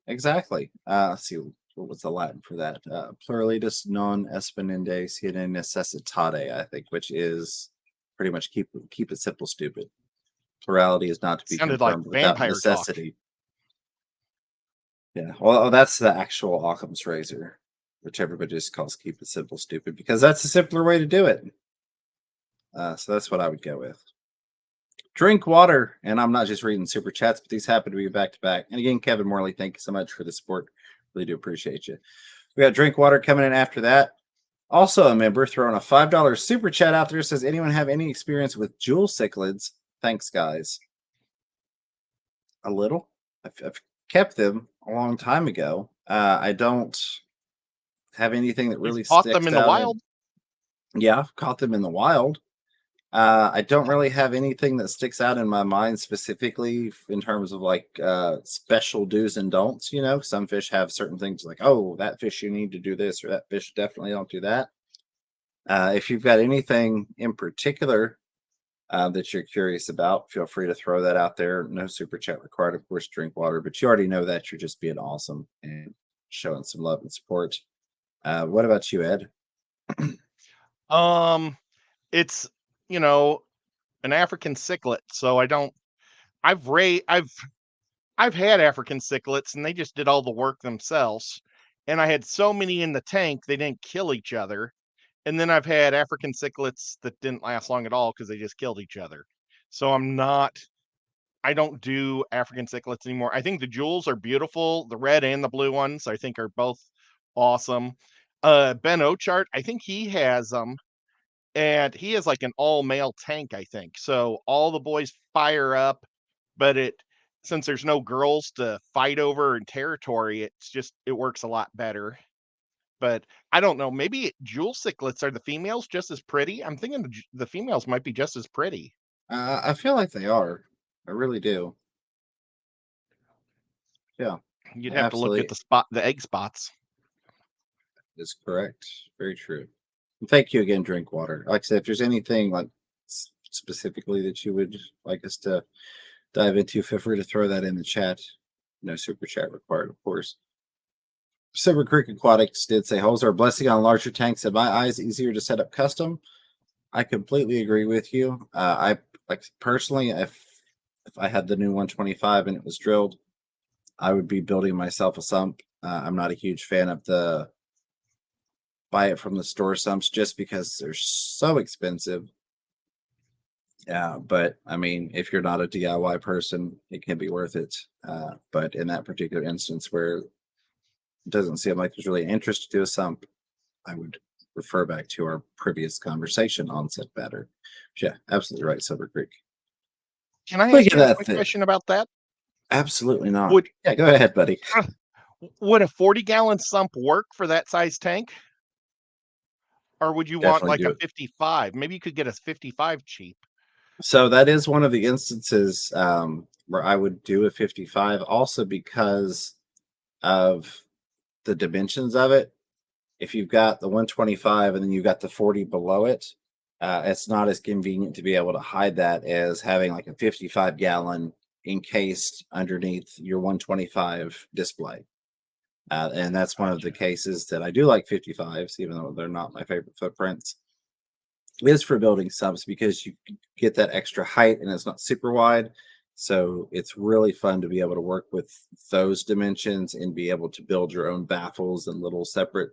exactly. Let's see what was the Latin for that. Pluralitas non espinende sine necessitate, I think, which is pretty much keep it simple, stupid. Plurality is not to be confirmed without necessity. Talk. Yeah, well, that's the actual Occam's razor, which everybody just calls keep it simple, stupid, because that's a simpler way to do it. So that's what I would go with. Drink water, and I'm not just reading super chats, but these happen to be back to back. And again, Kevin Morley, thank you so much for the support. Really do appreciate you. We got drink water coming in after that. Also, a member throwing a $5 super chat out there says, "Anyone have any experience with jewel cichlids? Thanks, guys." A little. I've kept them a long time ago. I don't have anything that really caught them in the wild. Yeah, I've caught them in the wild. I don't really have anything that sticks out in my mind specifically in terms of special do's and don'ts. Some fish have certain things like, oh, that fish you need to do this, or that fish definitely don't do that. If you've got anything in particular that you're curious about, feel free to throw that out there. No super chat required, of course. Drink water, but you already know that you're just being awesome and showing some love and support. What about you, Ed? It's an African cichlid, so I've had African cichlids and they just did all the work themselves, and I had so many in the tank they didn't kill each other. And then I've had African cichlids that didn't last long at all because they just killed each other. So I don't do African cichlids anymore. I think the jewels are beautiful. The red and the blue ones, I think, are both awesome. Ben Ochart, I think he has them. And he has like an all-male tank, I think. So all the boys fire up, but since there's no girls to fight over in territory, it works a lot better. But I don't know, maybe jewel cichlids are the females just as pretty? I'm thinking the females might be just as pretty. I feel like they are. I really do. Yeah. You'd have to look at the egg spots. That's correct. Very true. And thank you again, Drink Water. Like I said, if there's anything specifically that you would like us to dive into, feel free to throw that in the chat. No super chat required, of course. Silver Creek Aquatics did say holes are a blessing on larger tanks. In my eyes, easier to set up custom. I completely agree with you. I personally, if I had the new 125 and it was drilled, I would be building myself a sump. I'm not a huge fan of the buy it from the store sumps just because they're so expensive. Yeah, but I mean, if you're not a DIY person, it can be worth it. But in that particular instance where it doesn't seem like there's really interest to do a sump, I would refer back to our previous conversation on set batter. Yeah, absolutely right, Silver Creek. Can I ask you a quick question about that? Absolutely not. Yeah, go ahead, buddy. Would a 40-gallon sump work for that size tank? Or would you want like a 55? Maybe you could get a 55 cheap. So that is one of the instances where I would do a 55 also because of the dimensions of it. If you've got the 125 and then you've got the 40 below it, it's not as convenient to be able to hide that as having like a 55-gallon encased underneath your 125 display. And that's one of the cases that I do like 55s, even though they're not my favorite footprints, is for building sumps because you get that extra height and it's not super wide. So it's really fun to be able to work with those dimensions and be able to build your own baffles and little separate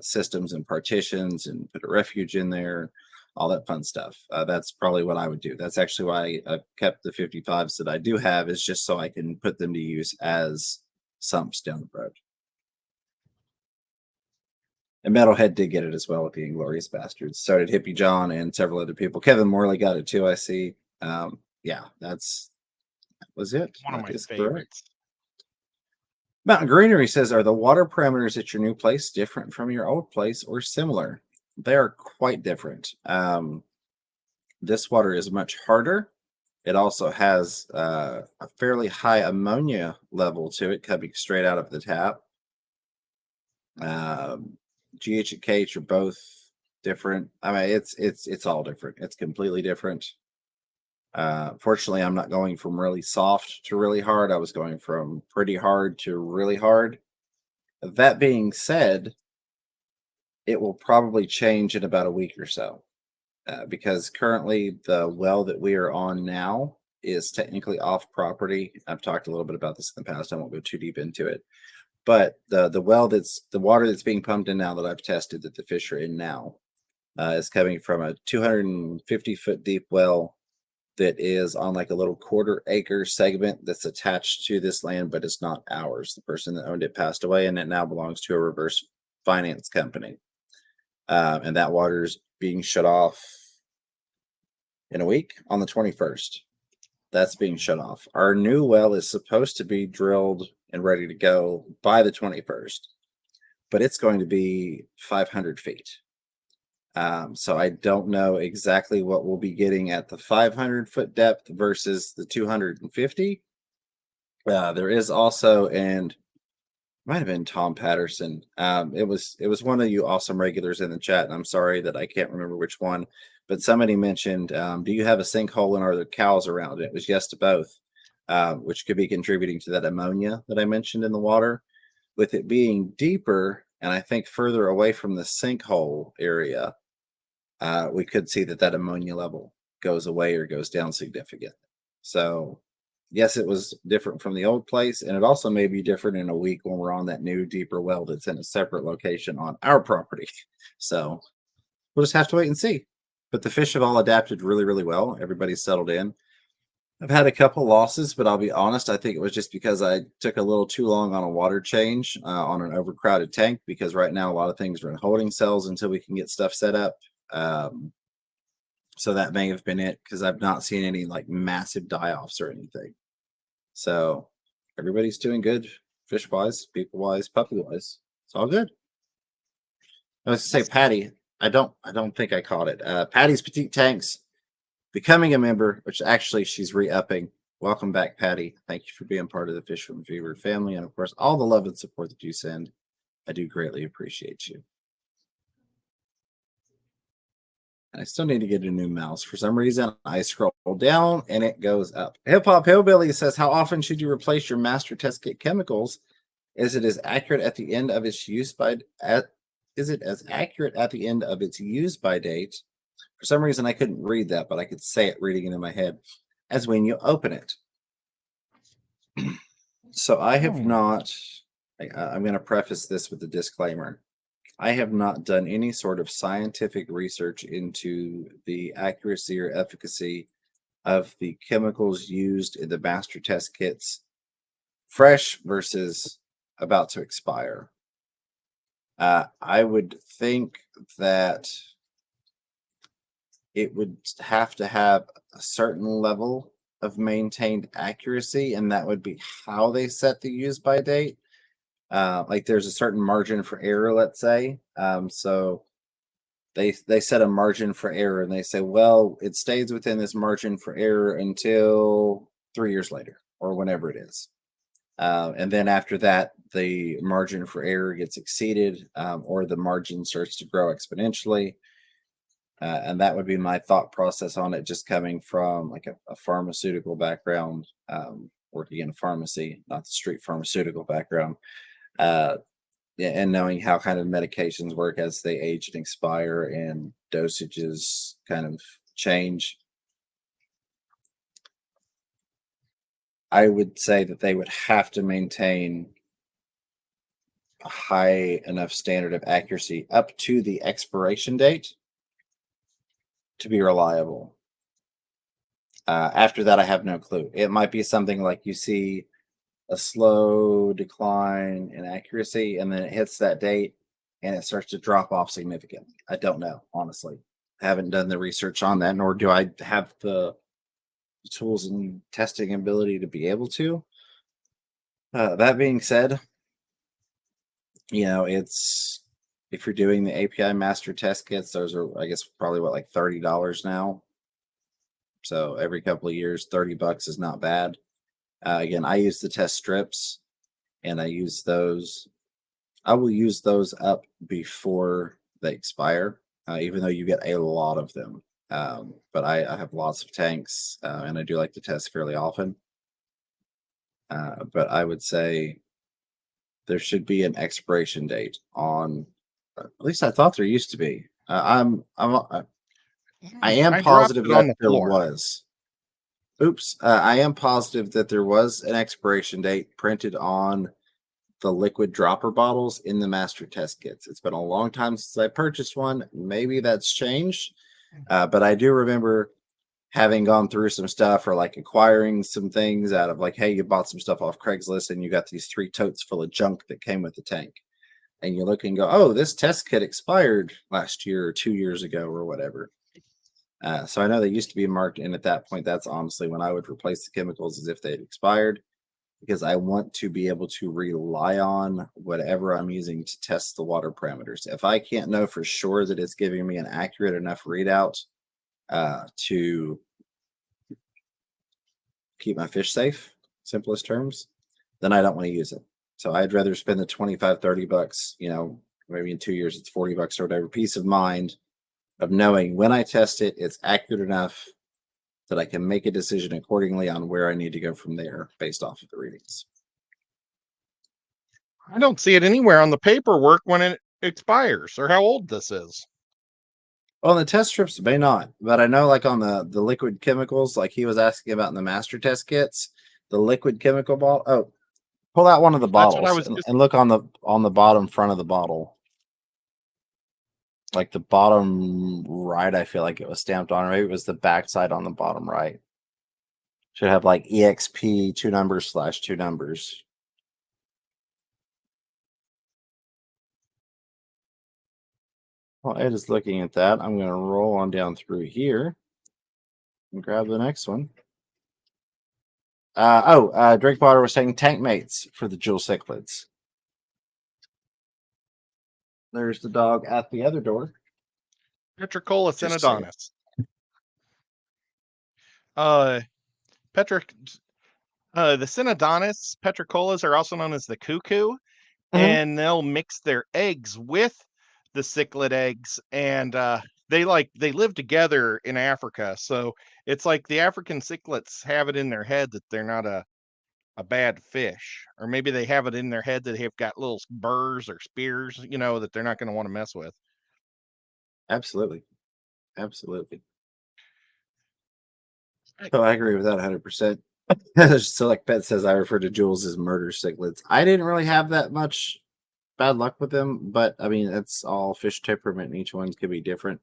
systems and partitions and put a refuge in there, all that fun stuff. That's probably what I would do. That's actually why I've kept the 55s that I do have, is just so I can put them to use as sumps down the road. And Metalhead did get it as well with the Inglorious Bastards. So did Hippie John and several other people. Kevin Morley got it too, I see. Yeah, that was it. One of That my is correct. favorites. Mountain Greenery says, are the water parameters at your new place different from your old place or similar? They are quite different. This water is much harder. It also has a fairly high ammonia level to it coming straight out of the tap. GH and KH are both different. I mean, it's all different. It's completely different. Fortunately, I'm not going from really soft to really hard. I was going from pretty hard to really hard. That being said, it will probably change in about a week or so, because currently the well that we are on now is technically off property. I've talked a little bit about this in the past. I won't go too deep into it. But the well that's the water that's being pumped in now that I've tested that the fish are in now is coming from a 250-foot deep well that is on like a little quarter-acre segment that's attached to this land, but it's not ours. The person that owned it passed away, and it now belongs to a reverse finance company. And that water is being shut off in a week on the 21st. That's being shut off. Our new well is supposed to be drilled and ready to go by the 21st, but it's going to be 500 feet. So I don't know exactly what we'll be getting at the 500-foot depth versus the 250. There is also, and might have been Tom Patterson. It was one of you awesome regulars in the chat, and I'm sorry that I can't remember which one, but somebody mentioned, do you have a sinkhole and are there cows around it? It was yes to both, which could be contributing to that ammonia that I mentioned in the water. With it being deeper and I think further away from the sinkhole area, we could see that ammonia level goes away or goes down significantly. So yes, it was different from the old place, and it also may be different in a week when we're on that new deeper well that's in a separate location on our property. So we'll just have to wait and see. But the fish have all adapted really, really well. Everybody's settled in. I've had a couple losses, but I'll be honest, I think it was just because I took a little too long on a water change on an overcrowded tank, because right now a lot of things are in holding cells until we can get stuff set up. So that may have been it, because I've not seen any like massive die-offs or anything. So everybody's doing good, fish-wise, people-wise, puppy-wise. It's all good. I was to say, Patty, I don't think I caught it. Patty's Petite Tanks becoming a member, which actually she's re-upping. Welcome back, Patty. Thank you for being part of the Fish from Fever family, and of course, all the love and support that you send. I do greatly appreciate you. And I still need to get a new mouse. For some reason, I scroll down and it goes up. Hip Hop Hillbilly says, how often should you replace your master test kit chemicals? Is it as accurate at the end of its use by is it as accurate at the end of its use by date? For some reason, I couldn't read that, but I could say it reading it in my head, as when you open it. So I have not, I'm going to preface this with a disclaimer. I have not done any sort of scientific research into the accuracy or efficacy of the chemicals used in the master test kits, fresh versus about to expire. I would think that it would have to have a certain level of maintained accuracy, and that would be how they set the use by date. Like there's a certain margin for error, let's say. So they set a margin for error, and they say, well, it stays within this margin for error until 3 years later or whenever it is. And then after that, the margin for error gets exceeded, or the margin starts to grow exponentially. And that would be my thought process on it, just coming from like a pharmaceutical background, working in a pharmacy, not the street pharmaceutical background. Uh, yeah, and knowing how kind of medications work as they age and expire and dosages kind of change, I would say that they would have to maintain a high enough standard of accuracy up to the expiration date to be reliable. After that, I have no clue. It might be something like you see a slow decline in accuracy, and then it hits that date and it starts to drop off significantly. I don't know, honestly. I haven't done the research on that, nor do I have the tools and testing ability to be able to. That being said, it's if you're doing the API master test kits, those are, I guess, probably what, like $30 now. So every couple of years, $30 is not bad. Again, I use the test strips, and I use those. I will use those up before they expire, even though you get a lot of them. But I have lots of tanks, and I do like to test fairly often. But I would say there should be an expiration date on. At least I thought there used to be. I am I dropped positive it on that the there floor. was. Oops. I am positive that there was an expiration date printed on the liquid dropper bottles in the master test kits. It's been a long time since I purchased one. Maybe that's changed. But I do remember having gone through some stuff or like acquiring some things out of like, hey, you bought some stuff off Craigslist and you got these 3 totes full of junk that came with the tank. And you look and go, oh, this test kit expired last year or 2 years ago or whatever. So I know they used to be marked, and at that point, that's honestly when I would replace the chemicals as if they had expired, because I want to be able to rely on whatever I'm using to test the water parameters. If I can't know for sure that it's giving me an accurate enough readout to keep my fish safe, simplest terms, then I don't want to use it. So I'd rather spend the 25, $30, maybe in 2 years it's $40 or whatever, peace of mind of knowing when I test it, it's accurate enough that I can make a decision accordingly on where I need to go from there based off of the readings. I don't see it anywhere on the paperwork when it expires or how old this is. Well, the test strips may not, but I know like on the liquid chemicals, like he was asking about in the master test kits, the liquid chemical bottle. Oh, pull out one of the That's what I bottles was and, just and look on the bottom front of the bottle. Like the bottom right, I feel like it was stamped on, or maybe it was the backside on the bottom right. Should have like EXP 2 numbers/2 numbers. While Ed is looking at that, I'm going to roll on down through here and grab the next one. Drinkwater was saying tank mates for the jewel cichlids. There's the dog at the other door. Petricola Just saying. synodonis. Uh, Petric, the synodonis petricolas are also known as the cuckoo, and they'll mix their eggs with the cichlid eggs, and they live together in Africa. So it's like the African cichlids have it in their head that they're not a bad fish, or maybe they have it in their head that they've got little burrs or spears, that they're not going to want to mess with. Absolutely. Absolutely. So I agree with that 100%. So like Pet says, I refer to jewels as murder cichlids. I didn't really have that much bad luck with them, but I mean, it's all fish temperament, and each one could be different.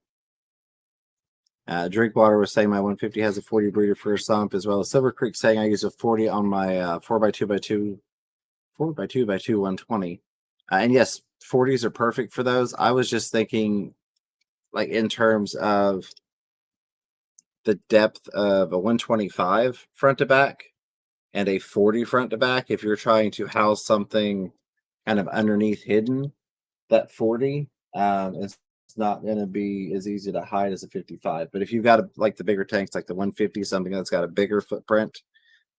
Drinkwater was saying my 150 has a 40 breeder for a sump, as well as Silver Creek saying I use a 40 on my 4x2x2 4x2x2 120. And yes, 40s are perfect for those. I was just thinking, like, in terms of the depth of a 125 front to back and a 40 front to back. If you're trying to house something kind of underneath hidden, that 40 is not going to be as easy to hide as a 55. But if you've got like the bigger tanks, like the 150, something that's got a bigger footprint,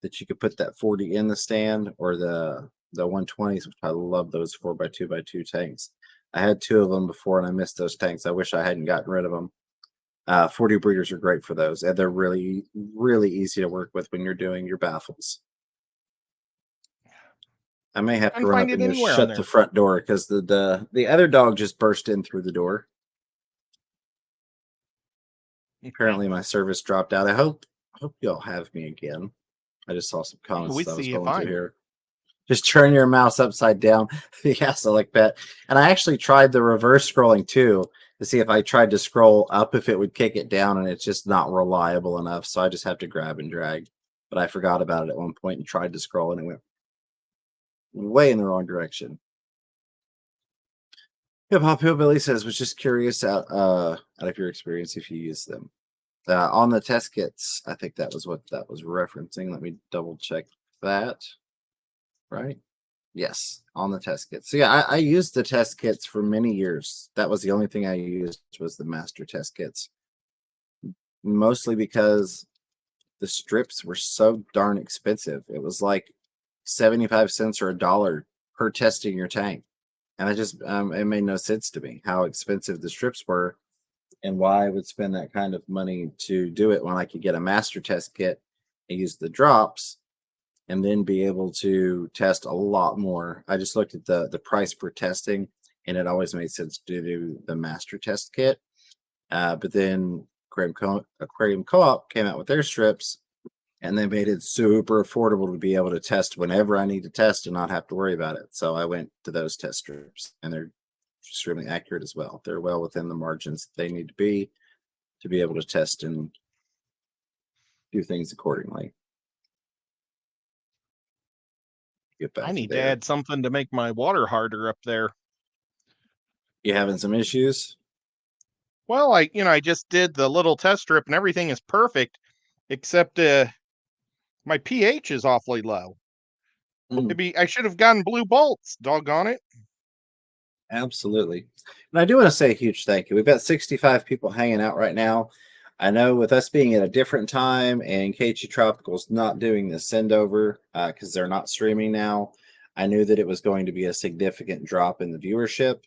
that you could put that 40 in the stand, or the 120s, which I love those 4x2x2 tanks. I had 2 of them before and I missed those tanks. I wish I hadn't gotten rid of them. 40 breeders are great for those, and they're really, really easy to work with when you're doing your baffles. I may have to Couldn't run find up it and just anywhere on shut the there. front door because the other dog just burst in through the door. Okay. Apparently, my service dropped out. I hope y'all have me again. I just saw some Yeah, comments we as I was see you going through fine. here. Just turn your mouse upside down. Yeah, so like that. And I actually tried the reverse scrolling too to see if I tried to scroll up if it would kick it down, and it's just not reliable enough. So I just have to grab and drag. But I forgot about it at one point and tried to scroll, and it went way in the wrong direction. Hip Hop Hillbilly says, was just curious out of your experience if you use them. On the test kits, I think that was what that was referencing. Let me double check that. Right? Yes, on the test kits. So yeah, I used the test kits for many years. That was the only thing I used was the master test kits. Mostly because the strips were so darn expensive. It was like 75 cents or $1 per testing your tank. And I just it made no sense to me how expensive the strips were and why I would spend that kind of money to do it when I could get a master test kit and use the drops and then be able to test a lot more. I just looked at the price per testing, and it always made sense to do the master test kit. But then Aquarium Co-op came out with their strips, and they made it super affordable to be able to test whenever I need to test and not have to worry about it. So I went to those test strips, and they're extremely accurate as well. They're well within the margins they need to be able to test and do things accordingly. Get I back to need to there. add something to make my water harder up there. You having some issues? Well, I just did the little test strip and everything is perfect, except my pH is awfully low. Mm. Maybe I should have gotten blue bolts. Doggone it. Absolutely. And I do want to say a huge thank you. We've got 65 people hanging out right now. I know with us being at a different time and KG Tropical's not doing the send over because they're not streaming now, I knew that it was going to be a significant drop in the viewership.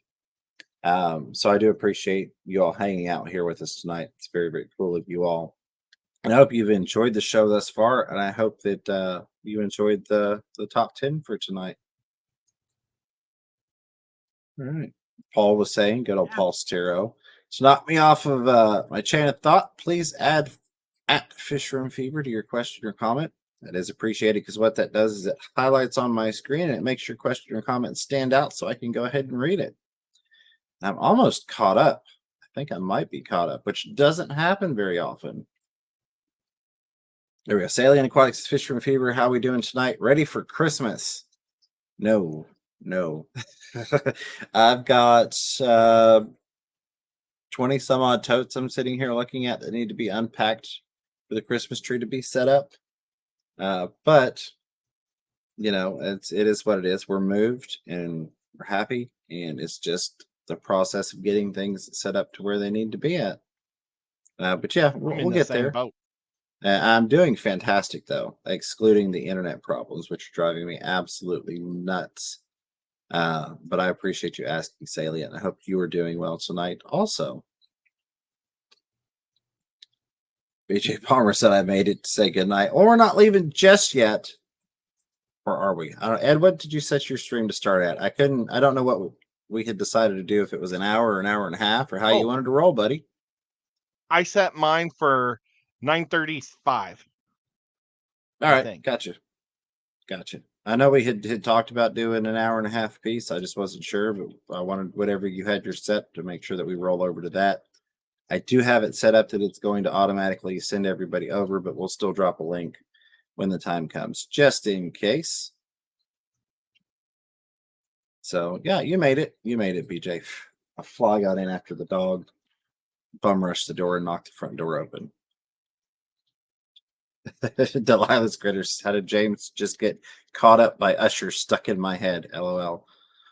So I do appreciate you all hanging out here with us tonight. It's very, very cool of you all. And I hope you've enjoyed the show thus far. And I hope that you enjoyed the top 10 for tonight. All right. Paul was saying, good old Yeah. Paul Stero. To knock me off of my chain of thought, please add at Fish Room Fever to your question or comment. That is appreciated because what that does is it highlights on my screen and it makes your question or comment stand out so I can go ahead and read it. I'm almost caught up. I think I might be caught up, which doesn't happen very often. There we go. Salient Aquatics, Fish Room Fever. How are we doing tonight? Ready for Christmas? No. I've got 20 some odd totes I'm sitting here looking at that need to be unpacked for the Christmas tree to be set up. But it is what it is. We're moved and we're happy, and it's just the process of getting things set up to where they need to be at. But yeah, I'm in we'll the get same there. boat. I'm doing fantastic though, excluding the internet problems, which are driving me absolutely nuts. But I appreciate you asking, Salient. I hope you are doing well tonight also. BJ Palmer said I made it to say goodnight. Well, we're not leaving just yet. Or are we? Ed, what did you set your stream to start at? I don't know what we had decided to do, if it was an hour or an hour and a half, or how you Oh, wanted to roll, buddy. I set mine for 9:35. All I right, think. gotcha. I know we had talked about doing an hour and a half piece. I just wasn't sure, but I wanted whatever you had your set to make sure that we roll over to that. I do have it set up that it's going to automatically send everybody over, but we'll still drop a link when the time comes, just in case. So yeah, you made it. You made it, BJ. A fly got in after the dog bum rushed the door and knocked the front door open. Delilah's critters. How did James just get caught up by Usher stuck in my head? LOL.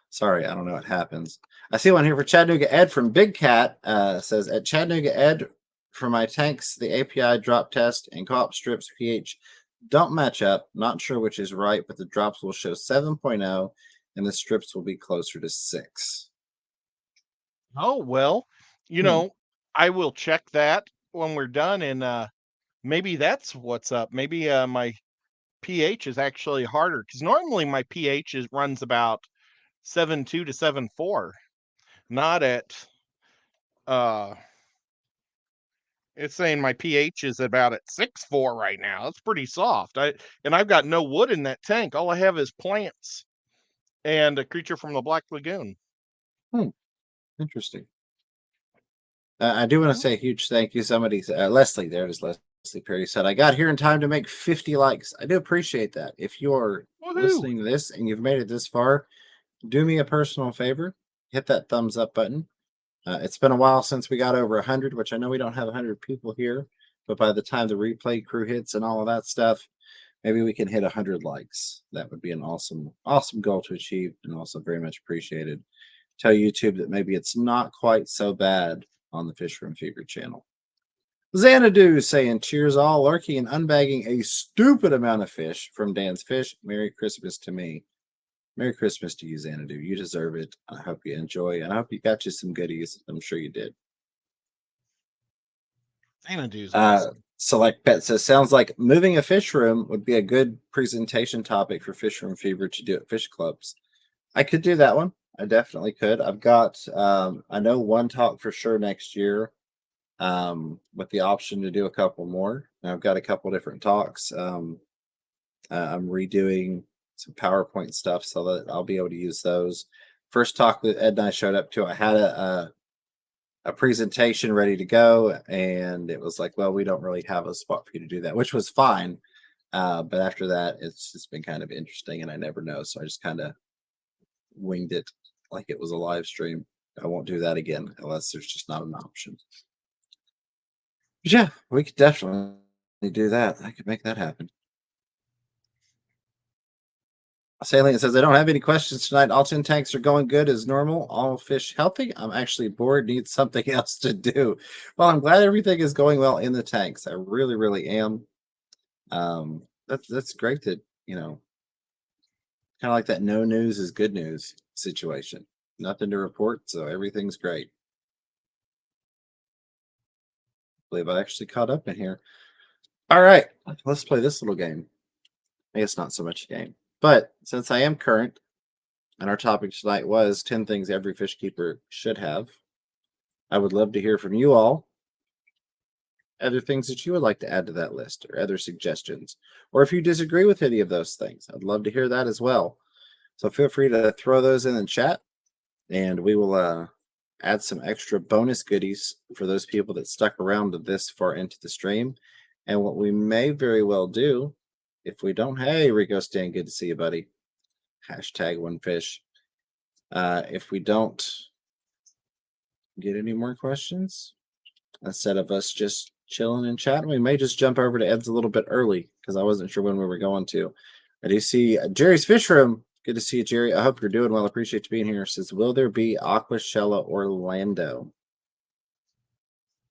Sorry, I don't know what happens. I see one here for Chattanooga Ed from Big Cat. Says at Chattanooga Ed, for my tanks, the API drop test and co-op strips pH don't match up. Not sure which is right, but the drops will show 7.0 and the strips will be closer to 6. Oh, well, I will check that when we're done, and maybe that's what's up. Maybe my pH is actually harder because normally my pH runs about 7.2 to 7.4, not at it's saying my pH is about at 6.4 right now. It's pretty soft. I've got no wood in that tank. All I have is plants and a creature from the Black Lagoon. Hmm, interesting. I do want to Mhm. say a huge thank you. Somebody, Leslie, there it is. Leslie Perry said, I got here in time to make 50 likes. I do appreciate that. If you're Woohoo! listening to this and you've made it this far, do me a personal favor, hit that thumbs up button. It's been a while since we got over 100, which I know we don't have 100 people here, but by the time the replay crew hits and all of that stuff, maybe we can hit 100 likes. That would be an awesome goal to achieve, and also very much appreciated. Tell YouTube that maybe it's not quite so bad on the Fish Room Fever channel. Xanadu saying, cheers all, lurking and unbagging a stupid amount of fish from Dan's Fish. Merry Christmas to me. Merry Christmas to you, Xanadu. You deserve it. I hope you enjoy, and I hope you got you some goodies. I'm sure you did. Xanadu's awesome. Select Pet says, sounds like moving a fish room would be a good presentation topic for Fish Room Fever to do at fish clubs. I could do that one. I definitely could. I've got, I know one talk for sure next year, with the option to do a couple more. And I've got a couple different talks. I'm redoing some PowerPoint stuff so that I'll be able to use those. First talk that Ed and I showed up to, I had a presentation ready to go, and it was like, well, we don't really have a spot for you to do that, which was fine. But after that, it's just been kind of interesting, and I never know, so I just kind of winged it like it was a live stream. I won't do that again unless there's just not an option. But yeah, we could definitely do that. I could make that happen. Salient says, I don't have any questions tonight. All 10 tanks are going good as normal. All fish healthy. I'm actually bored, need something else to do. Well, I'm glad everything is going well in the tanks. I really, really am. That's great that, kind of like that no news is good news situation. Nothing to report, so everything's great. I believe I actually caught up in here. All right, let's play this little game. I guess not so much a game, but since I am current, and our topic tonight was 10 things every fish keeper should have, I would love to hear from you all. Other things that you would like to add to that list, or other suggestions, or if you disagree with any of those things, I'd love to hear that as well. So feel free to throw those in the chat, and we will add some extra bonus goodies for those people that stuck around this far into the stream. And what we may very well do, if we don't, hey, Rico Stan, good to see you, buddy. Hashtag one fish. If we don't get any more questions, instead of us just chilling and chatting, we may just jump over to Ed's a little bit early because I wasn't sure when we were going to. I do see Jerry's Fish Room. Good to see you, Jerry. I hope you're doing well. Appreciate you being here. Says, will there be Aquashella Orlando?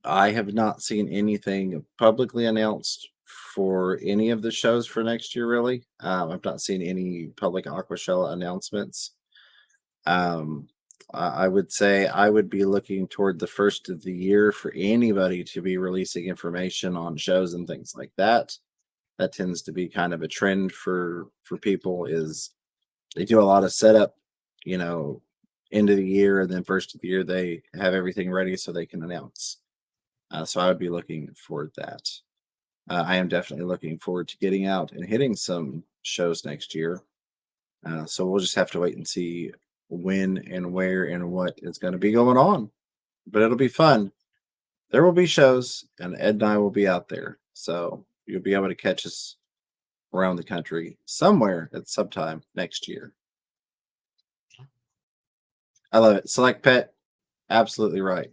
I have not seen anything publicly announced for any of the shows for next year, really. I've not seen any public Aquashella announcements. I would say I would be looking toward the first of the year for anybody to be releasing information on shows and things like that. That tends to be kind of a trend for people, is they do a lot of setup, end of the year, and then first of the year they have everything ready so they can announce. So I would be looking for that. I am definitely looking forward to getting out and hitting some shows next year. So we'll just have to wait and see when and where and what is going to be going on. But it'll be fun. There will be shows, and Ed and I will be out there. So you'll be able to catch us around the country somewhere at some time next year. I love it. Select Pet, absolutely right.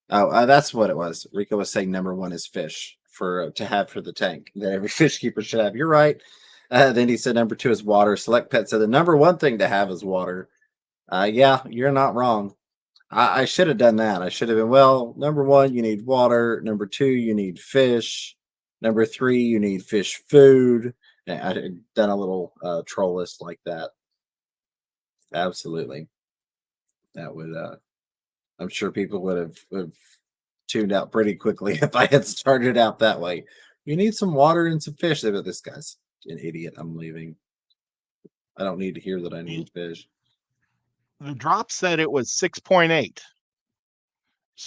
Oh, that's what it was. Rico was saying number one is fish to have for the tank that every fish keeper should have. You're right. Then he said number two is water. Select Pet said the number one thing to have is water. Yeah, you're not wrong. I should have done that. I should have been, well, number one, you need water. Number two, you need fish. Number three, you need fish food. And I had done a little troll list like that. Absolutely. That would, I'm sure people would have tuned out pretty quickly if I had started out that way. You need some water and some fish. But this guy's an idiot. I'm leaving. I don't need to hear that I need fish. The drop said it was 6.8.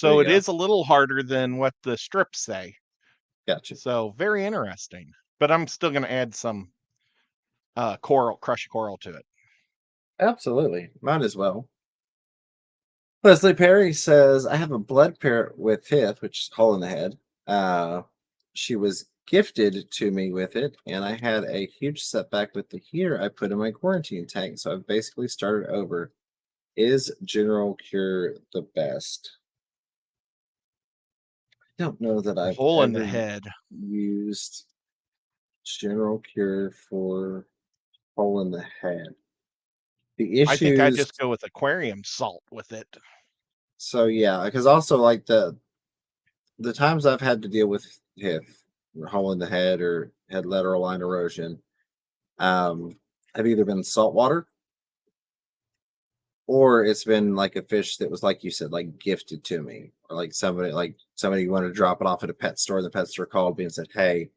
There So you it go. is a little harder than what the strips say. Gotcha. So very interesting. But I'm still going to add some crushed coral to it. Absolutely. Might as well. Leslie Perry says, I have a blood parrot with Hith, which is hole in the head. She was gifted to me with it, and I had a huge setback with the heater I put in my quarantine tank. So I've basically started over. Is General Cure the best? I don't know that A I've hole in the ever head. used General Cure for hole in the head. The I think I issues, just go with aquarium salt with it. so yeah, because also like the times I've had to deal with HIF, or hole in the head or head lateral line erosion, um, have either been saltwater or it's been like a fish that was like you said, like gifted to me, or like somebody wanted to drop it off at a pet store. The pet store called me and said, "Hey,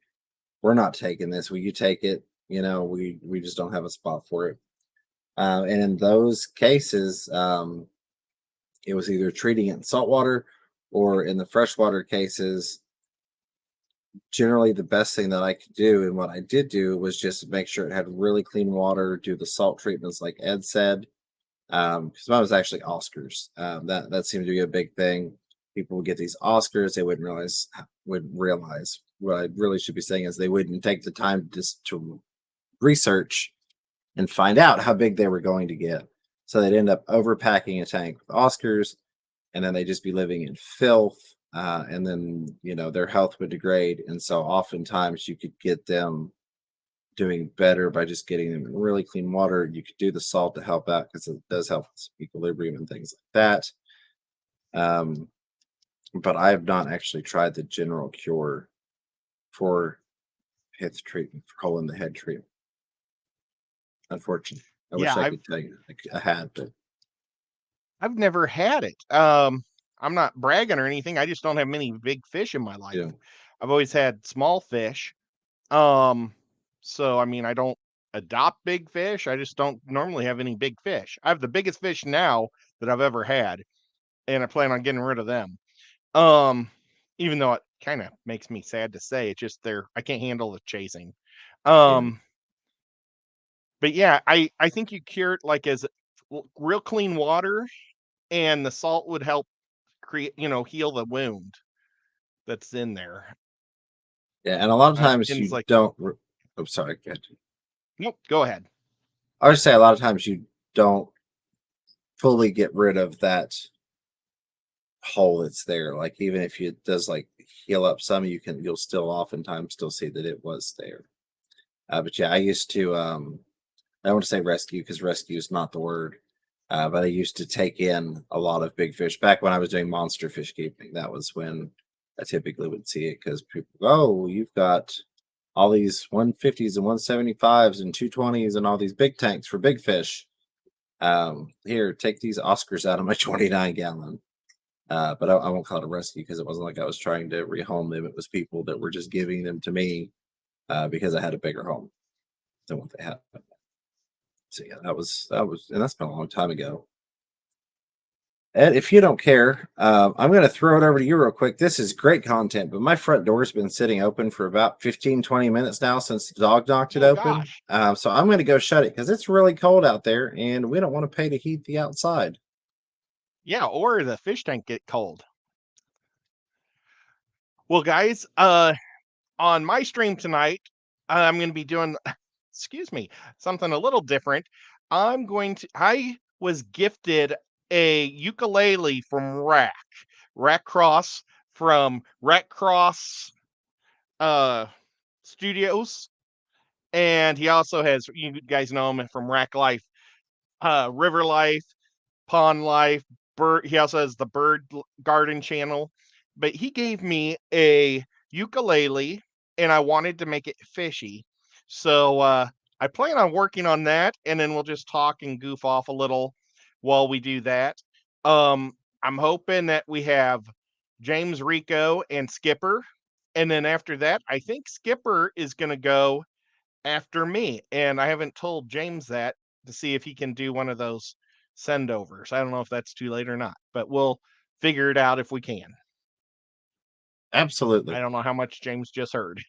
we're not taking this. Will you take it? You know, we just don't have a spot for it." And in those cases, it was either treating it in saltwater or in the freshwater cases. Generally, the best thing that I could do, and what I did do, was just make sure it had really clean water, do the salt treatments, like Ed said. Because mine was actually Oscars. That seemed to be a big thing. People would get these Oscars, they wouldn't realize what I really should be saying is they wouldn't take the time just to research and find out how big they were going to get. So they'd end up overpacking a tank with Oscars, and then they'd just be living in filth. And then, their health would degrade. And so oftentimes you could get them doing better by just getting them in really clean water. You could do the salt to help out because it does help with equilibrium and things like that. Um, but I have not actually tried the general cure for head treatment, for hole in the head treatment. Unfortunately, I Yeah, wish I I've could tell you I had, but I've never had it. I'm not bragging or anything. I just don't have many big fish in my life. you know, I've always had small fish. Um, so I mean, I don't adopt big fish. I just don't normally have any big fish. I have the biggest fish now that I've ever had, and I plan on getting rid of them. Um, Even though it kind of makes me sad to say, it's just I can't handle the chasing. yeah, Um, but yeah, I think you cure it like as real clean water, and the salt would help heal the wound that's in there. yeah. And a lot of times Skin's you like, don't. I'm sorry. Go ahead. nope, go ahead. I would say a lot of times you don't fully get rid of that hole that's there. Like even if it does like heal up some, you'll still oftentimes still see that it was there. But yeah, I used to I don't want to say rescue because rescue is not the word. But I used to take in a lot of big fish back when I was doing monster fish keeping. That was when I typically would see it because people go, oh, you've got all these 150s and 175s and 220s and all these big tanks for big fish. Here, take these Oscars out of my 29-gallon. But I won't call it a rescue because it wasn't like I was trying to rehome them. It was people that were just giving them to me because I had a bigger home than what they had. So yeah, that was, and that's been a long time ago. Ed, if you don't care, I'm going to throw it over to you real quick. This is great content, but my front door's been sitting open for about 15, 20 minutes now since the dog knocked it Oh open. gosh. So I'm going to go shut it because it's really cold out there and we don't want to pay to heat the outside. Yeah, or the fish tank get cold. Well, guys, on my stream tonight, I'm going to be doing, excuse me, something a little different. I was gifted a ukulele from Rack Cross from Rack Cross uh, Studios. And he also has, you guys know him from Rack Life, River Life, Pond Life, Bird. He also has the Bird Garden channel. But he gave me a ukulele, and I wanted to make it fishy. So I plan on working on that, and then we'll just talk and goof off a little while we do that. I'm hoping that we have James Rico and Skipper. And then after that, I think Skipper is going to go after me, and I haven't told James that to see if he can do one of those sendovers. I don't know if that's too late or not, but we'll figure it out if we can. I Absolutely. don't know how much James just heard.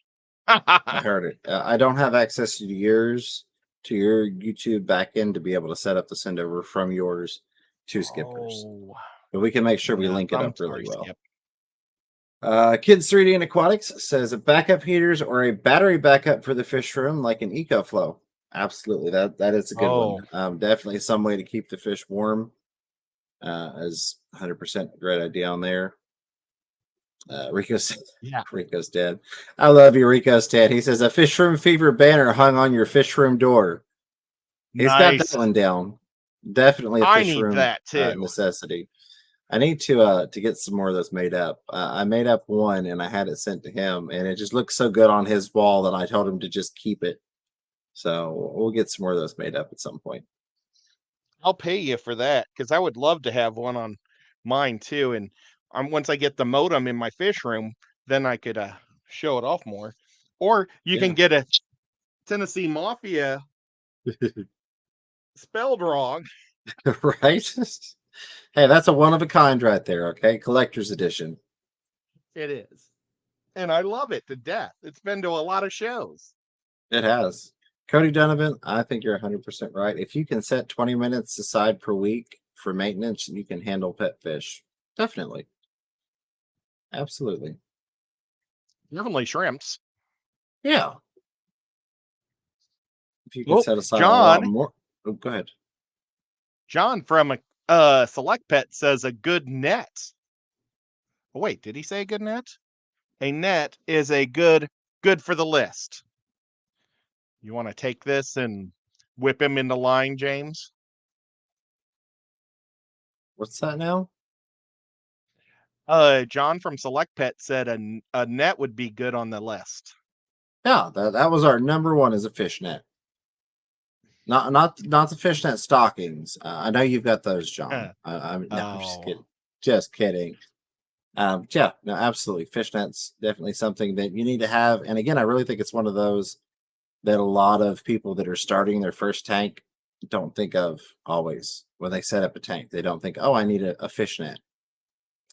I heard it. I don't have access to yours, to your YouTube backend to be able to set up the send over from yours to Skipper's. Oh, But we can make sure we yeah. link it I'm up really sorry, well. Skip. Kids 3D and Aquatics says a backup heaters or a battery backup for the fish room, like an EcoFlow. Absolutely, that is a good one. Oh, Definitely some way to keep the fish warm. Is 100% a great idea on there. Rico's yeah. Rico's dead. I love you, Rico's dead. He says a fish room fever banner hung on your fish room door. He's got that Nice. one down. Definitely a I fish need room that too. necessity. I need to get some more of those made up. I made up one and I had it sent to him, and it just looks so good on his wall that I told him to just keep it. So we'll get some more of those made up at some point. I'll pay you for that because I would love to have one on mine too. And once I get the modem in my fish room, then I could show it off more. Or you can Yeah. get a Tennessee Mafia spelled wrong. Right? Hey, that's a one of a kind right there. Okay, collector's edition. It is. And I love it to death. It's been to a lot of shows. It has. Cody Donovan, I think you're 100% right. If you can set 20 minutes aside per week for maintenance, you can handle pet fish. Definitely. Absolutely. Definitely shrimps. Yeah. If you can Oh, set aside a lot John. more. Oh, go ahead. John from Select Pet says a good net. Oh, wait, did he say a good net? A net is a good for the list. You want to take this and whip him into line, James? What's that now? John from Select Pet said a net would be good on the list. Yeah, that was our number one as a fishnet. Not the fishnet stockings. I know you've got those, John. I'm no, I'm just Oh, kidding. Just kidding. Yeah, no, absolutely. Fishnets definitely something that you need to have. And again, I really think it's one of those that a lot of people that are starting their first tank don't think of always when they set up a tank. They don't think, oh, I need a fishnet.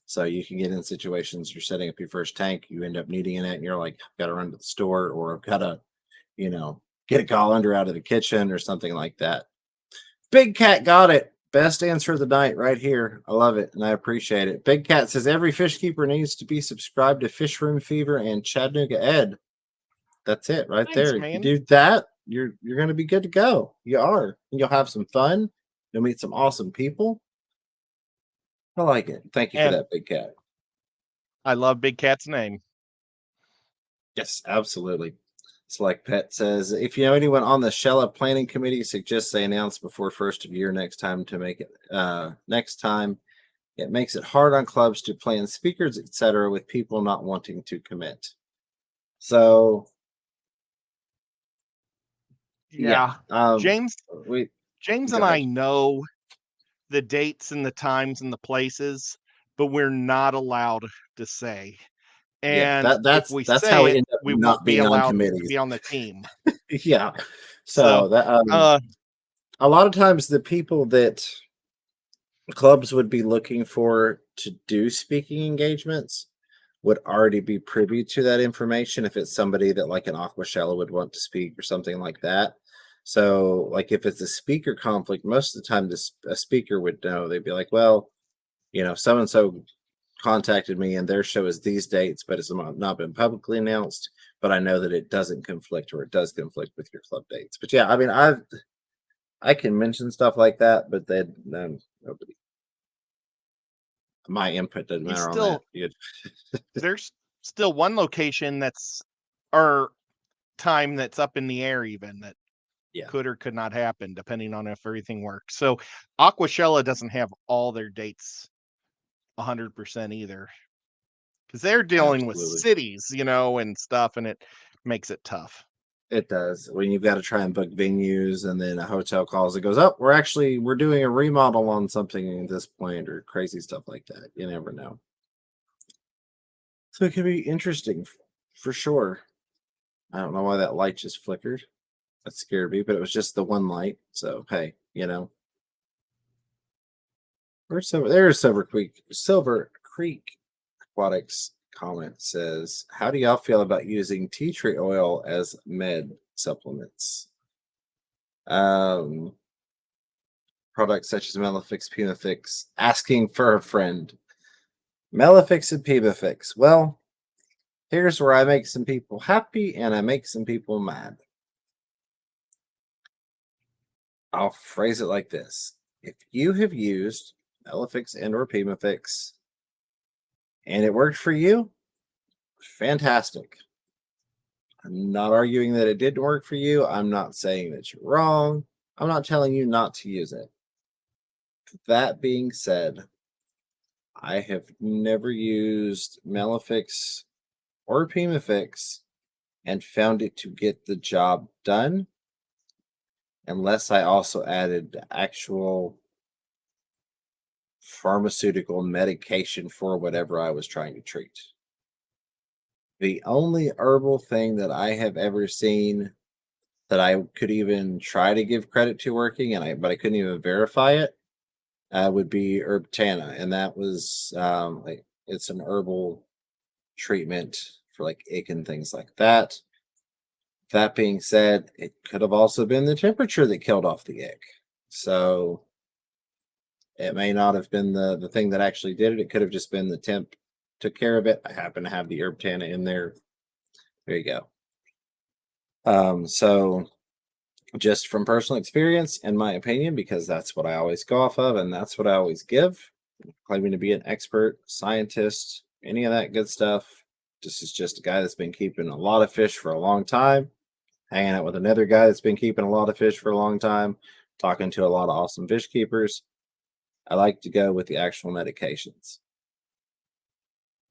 So you can get in situations you're setting up your first tank, you end up needing a net, and you're like, I've got to run to the store, or I've got to, get a colander out of the kitchen or something like that. Big Cat got it. Best answer of the night right here. I love it and I appreciate it. Big Cat says every fish keeper needs to be subscribed to Fish Room Fever and Chattanooga Ed. That's it right thanks, there. You man. do that, you're going to be good to go. You are. You'll have some fun. You'll meet some awesome people. I like it. Thank you for And that, Big Cat. I love Big Cat's name. Yes, absolutely. Select Pet says, if you know anyone on the Shella planning committee, suggest they announce before first of year next time to make it next time. It makes it hard on clubs to plan speakers, etc., with people not wanting to commit. So yeah, Yeah. James we James go and I ahead. know the dates and the times and the places, but we're not allowed to say. Yeah, And that if that's we that's how say we it, end up we won't not be being on allowed to committees. be on the team. Yeah, So, so that uh, a lot of times the people that clubs would be looking for to do speaking engagements would already be privy to that information if it's somebody that like an Aquashella would want to speak or something like that. So, like if it's a speaker conflict, most of the time a speaker would know. They'd be like, well, so and so contacted me and their show is these dates, but it's not been publicly announced. But I know that it doesn't conflict or it does conflict with your club dates. But yeah, I mean, I can mention stuff like that, but then nobody. My input doesn't he's matter on that. still there's still one location that's or time that's up in the air even that Yeah, could or could not happen depending on if everything works. So Aquashella doesn't have all their dates 100% either because they're dealing with absolutely. cities, and stuff, and it makes it tough. It does. When you've got to try and book venues and then a hotel calls, it goes, oh, we're doing a remodel on something at this point or crazy stuff like that. You never know. So it can be interesting for sure. I don't know why that light just flickered. That scared me, but it was just the one light. So hey, there's Silver Creek Aquatics comment says, how do y'all feel about using tea tree oil as med supplements? Um, Products such as Melafix, Pumafix, asking for a friend. Melafix and Pumafix. Well, here's where I make some people happy and I make some people mad. I'll phrase it like this. If you have used Melafix and or Pumafix and it worked for you, fantastic. I'm not arguing that it didn't work for you. I'm not saying that you're wrong. I'm not telling you not to use it. That being said, I have never used Melafix or Pumafix and found it to get the job done unless I also added actual pharmaceutical medication for whatever I was trying to treat. The only herbal thing that I have ever seen that I could even try to give credit to working, but I couldn't even verify it, would be herb Tana, and that was like it's an herbal treatment for like ick and things like that. That being said, it could have also been the temperature that killed off the ick. So it may not have been the thing that actually did it. It could have just been the temp took care of it. I happen to have the herb Tana in there. There you go. So just from personal experience, in my opinion, because that's what I always go off of and that's what I always give, claiming to be an expert, scientist, any of that good stuff. This is just a guy that's been keeping a lot of fish for a long time, hanging out with another guy that's been keeping a lot of fish for a long time, talking to a lot of awesome fish keepers. I like to go with the actual medications.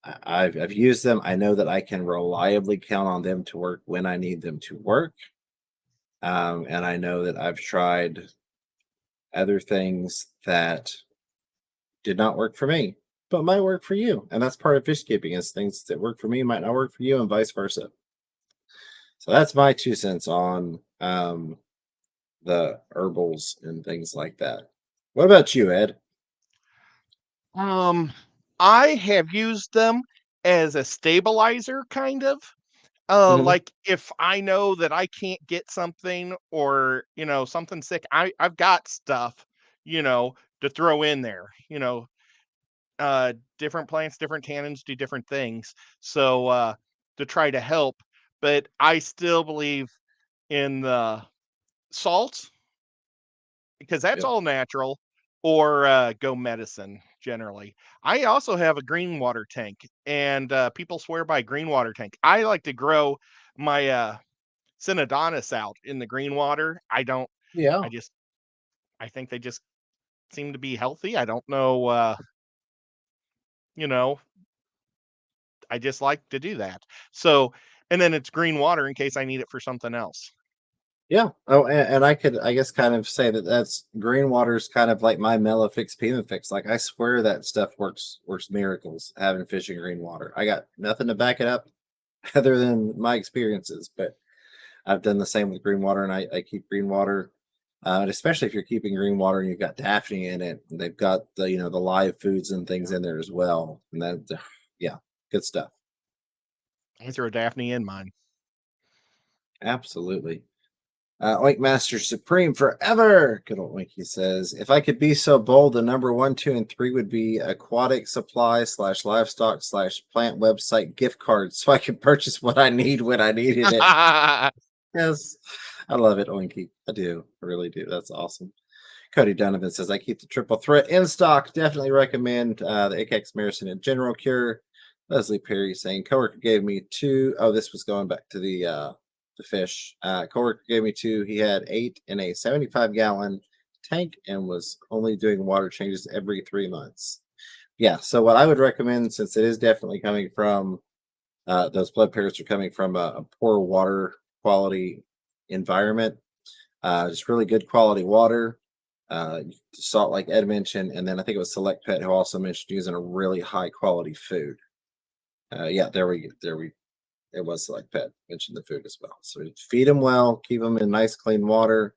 I've used them. I know that I can reliably count on them to work when I need them to work. And I know that I've tried other things that did not work for me, but might work for you. And that's part of fish keeping is things that work for me might not work for you and vice versa. So that's my 2 cents on the herbals and things like that. What about you, Ed? I have used them as a stabilizer, kind of. Hmm. Like if I know that I can't get something or something sick, I've got stuff, to throw in there. Different plants, different tannins do different things. So to try to help, but I still believe in the salts because that's Yep. all natural, or go medicine generally. I also have a green water tank, and people swear by green water tank. I like to grow my Synodontis out in the green water. I don't. Yeah. I just. I think they just seem to be healthy. I don't know. You know. I just like to do that. So, and then it's green water in case I need it for something else. Yeah. Oh, and I could, I guess, kind of say that that's green water is kind of like my Melafix Pimafix. Like I swear that stuff works miracles having fish in green water. I got nothing to back it up other than my experiences, but I've done the same with green water, and I keep green water. And especially if you're keeping green water and you've got Daphne in it, and they've got the live foods and things in there as well, and that yeah, good stuff. I throw Daphne in mine. Absolutely. Oink Master Supreme forever. Good old Winky says, if I could be so bold, the number 1, 2, and 3 would be aquatic supply / livestock / plant website gift cards so I can purchase what I need when I needed it. Yes, I love it, Oinky. I do. I really do. That's awesome. Cody Donovan says, I keep the triple threat in stock. Definitely recommend the Akex Maricin and General Cure. Leslie Perry saying, coworker gave me 2. Oh, this was going back to the fish. Coworker gave me 2. He had 8 in a 75-gallon tank and was only doing water changes every 3 months. Yeah, so what I would recommend, since it is definitely coming from those blood parrots are coming from a poor water quality environment, just really good quality water, salt like Ed mentioned, and then I think it was Select Pet who also mentioned using a really high quality food. Yeah, there we it was Select Pet mentioned the food as well. So feed them well, keep them in nice clean water.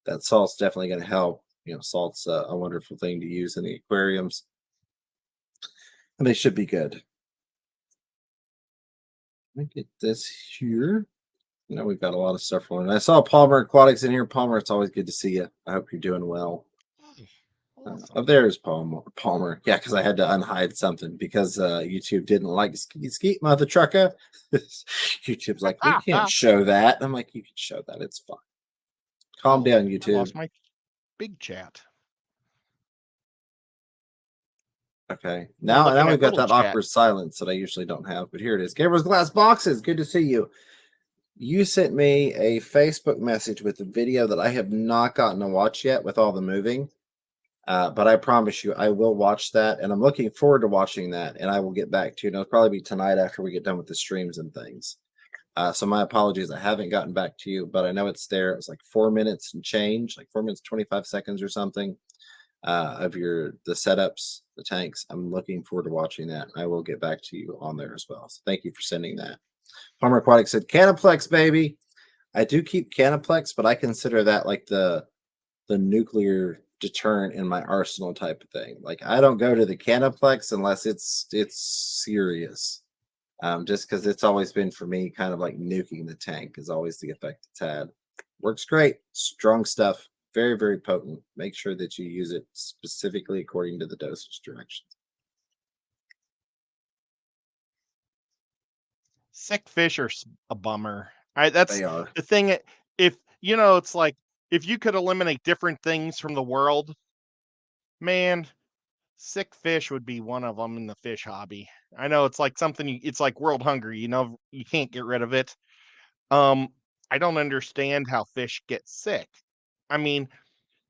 That salt's definitely going to help. Salt's a wonderful thing to use in the aquariums, and they should be good. Let me get this here. We've got a lot of stuff rolling. I saw Palmer Aquatics in here. Palmer, it's always good to see you. I hope you're doing well. Awesome. There's Palmer. Yeah, because I had to unhide something because YouTube didn't like skeet mother trucker. YouTube's like, we can't show that. I'm like, you can show that. It's fine. Calm down, I YouTube. lost my big chat. Okay. Now Looking we've at got little that chat. awkward silence that I usually don't have, but here it is. Gabriel's Glass Boxes. Good to see you. You sent me a Facebook message with a video that I have not gotten to watch yet with all the moving. But I promise you, I will watch that, and I'm looking forward to watching that, and I will get back to you. And it'll probably be tonight after we get done with the streams and things. So my apologies, I haven't gotten back to you, but I know it's there. It's like 4 minutes and change, like 4 minutes, 25 seconds or something of the setups, the tanks. I'm looking forward to watching that. I will get back to you on there as well. So thank you for sending that. Palmer Aquatic said, Canaplex, baby. I do keep Canaplex, but I consider that like the nuclear deterrent in my arsenal type of thing. Like I don't go to the Canaplex unless it's serious. Just because it's always been for me kind of like nuking the tank is always the effect it's had. Works great, strong stuff, very, very potent. Make sure that you use it specifically according to the dosage directions. Sick fish are a bummer. That's They are. the thing. If it's like if you could eliminate different things from the world, man, sick fish would be one of them in the fish hobby. I know it's like something. It's like world hunger. You can't get rid of it. Um, I don't understand how fish get sick. I mean,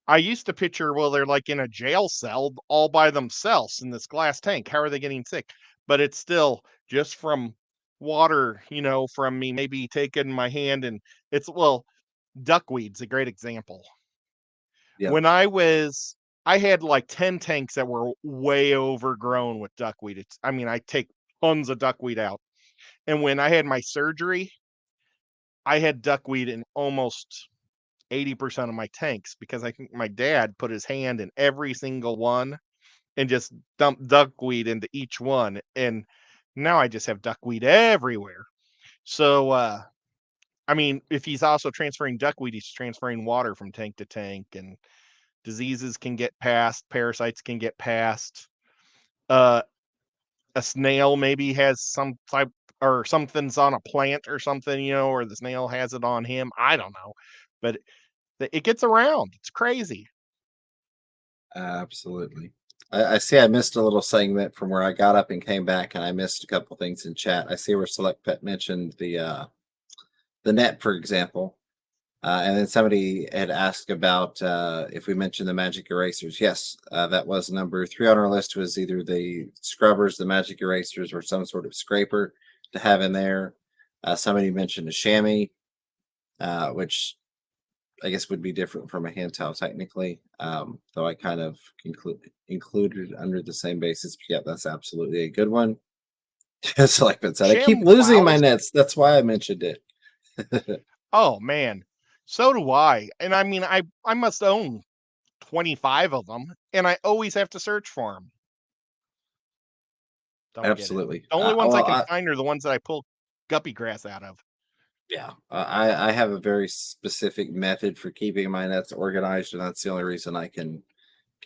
I used to picture, well, they're like in a jail cell all by themselves in this glass tank. How are they getting sick? But it's still just from water, from me maybe taking my hand and duckweed's a great example. Yeah. When I had like 10 tanks that were way overgrown with duckweed. I take tons of duckweed out. And when I had my surgery, I had duckweed in almost 80% of my tanks because I think my dad put his hand in every single one and just dumped duckweed into each one. And now I just have duckweed everywhere. So, if he's also transferring duckweed, he's transferring water from tank to tank, and diseases can get passed, parasites can get passed. A snail maybe has some type or something's on a plant or something, or the snail has it on him. I don't know, but it gets around. It's crazy. Absolutely. I see I missed a little segment from where I got up and came back, and I missed a couple things in chat. I see where Select Pet mentioned the net, for example. And then somebody had asked about if we mentioned the magic erasers. Yes, that was number 3 on our list, was either the scrubbers, the magic erasers, or some sort of scraper to have in there. Somebody mentioned a chamois, which I guess would be different from a hand towel technically, though I kind of included under the same basis. But yeah, that's absolutely a good one. Just like Ben said, I keep Sham losing my wows. nets. That's why I mentioned it. Oh man, so do I. And I must own 25 of them, and I always have to search for them. Don't get it. Absolutely. The only ones I can find are the ones that I pull guppy grass out of. Yeah, I have a very specific method for keeping my nets organized, and that's the only reason I can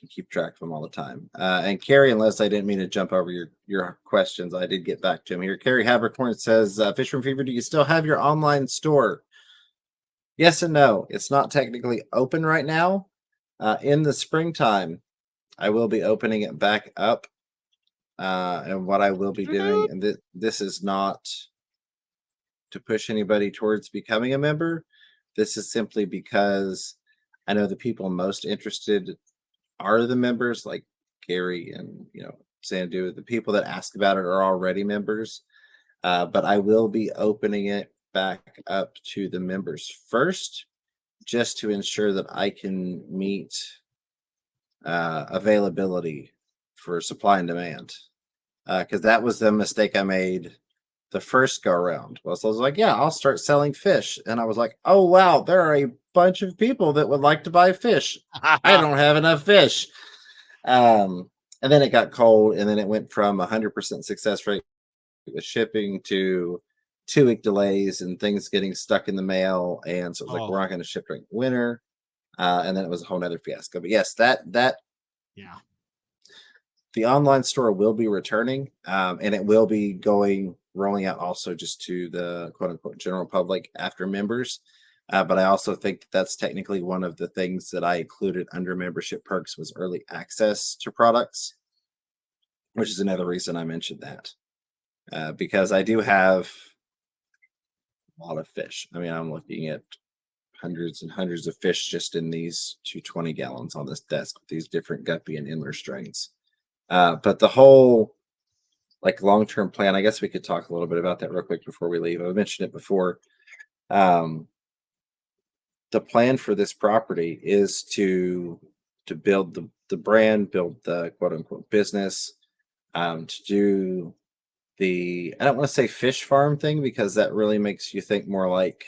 keep track of them all the time. And Carrie and Les, I didn't mean to jump over your questions. I did get back to him here. Carrie Habercorn says, Fishroom Fever, do you still have your online store? Yes and no. It's not technically open right now. In the springtime, I will be opening it back up. And what I will be doing, and this is not to push anybody towards becoming a member. This is simply because I know the people most interested are the members, like Gary and Sandu. The people that ask about it are already members, but I will be opening it back up to the members first, just to ensure that I can meet availability for supply and demand. Because that was the mistake I made the first go around was I was like, yeah, I'll start selling fish. And I was like, oh, wow, there are a bunch of people that would like to buy fish. I don't have enough fish. Um, and then it got cold, and then it went from 100% success rate with shipping to 2 week delays and things getting stuck in the mail. And so it was like, Oh, we're not going to ship during winter. And then it was a whole nother fiasco. But yes, that yeah. the online store will be returning, and it will be rolling out also just to the quote unquote general public after members. But I also think that's technically one of the things that I included under membership perks was early access to products, which is another reason I mentioned that, because I do have a lot of fish. I mean, I'm looking at hundreds and hundreds of fish just in these 220 gallons on this desk with these different guppy and inler strains. But the whole like long-term plan, I guess we could talk a little bit about that real quick before we leave. I mentioned it before. Um, the plan for this property is to build the brand, build the quote unquote business, to do the I don't want to say fish farm thing because that really makes you think more like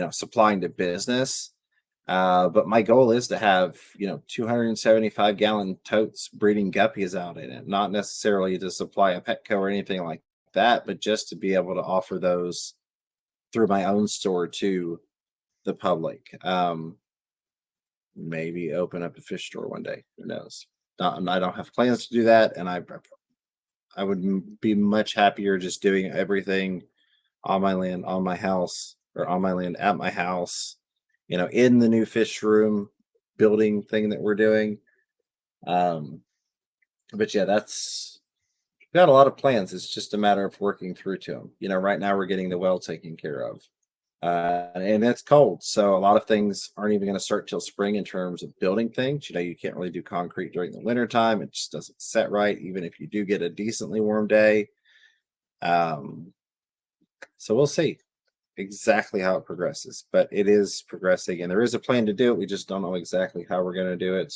supplying to business. But my goal is to have 275-gallon totes breeding guppies out in it, not necessarily to supply a Petco or anything like that, but just to be able to offer those through my own store to the public. Maybe open up a fish store one day. Who knows? I don't have plans to do that, and I would be much happier just doing everything on my land, on my house, or on my land at my house, in the new fish room building thing that we're doing. Um, but yeah, we've got a lot of plans. It's just a matter of working through to them. Right now we're getting the well taken care of. And it's cold. So a lot of things aren't even going to start till spring in terms of building things. You can't really do concrete during the winter time. It just doesn't set right, even if you do get a decently warm day. So we'll see exactly how it progresses, but it is progressing and there is a plan to do it. We just don't know exactly how we're going to do it.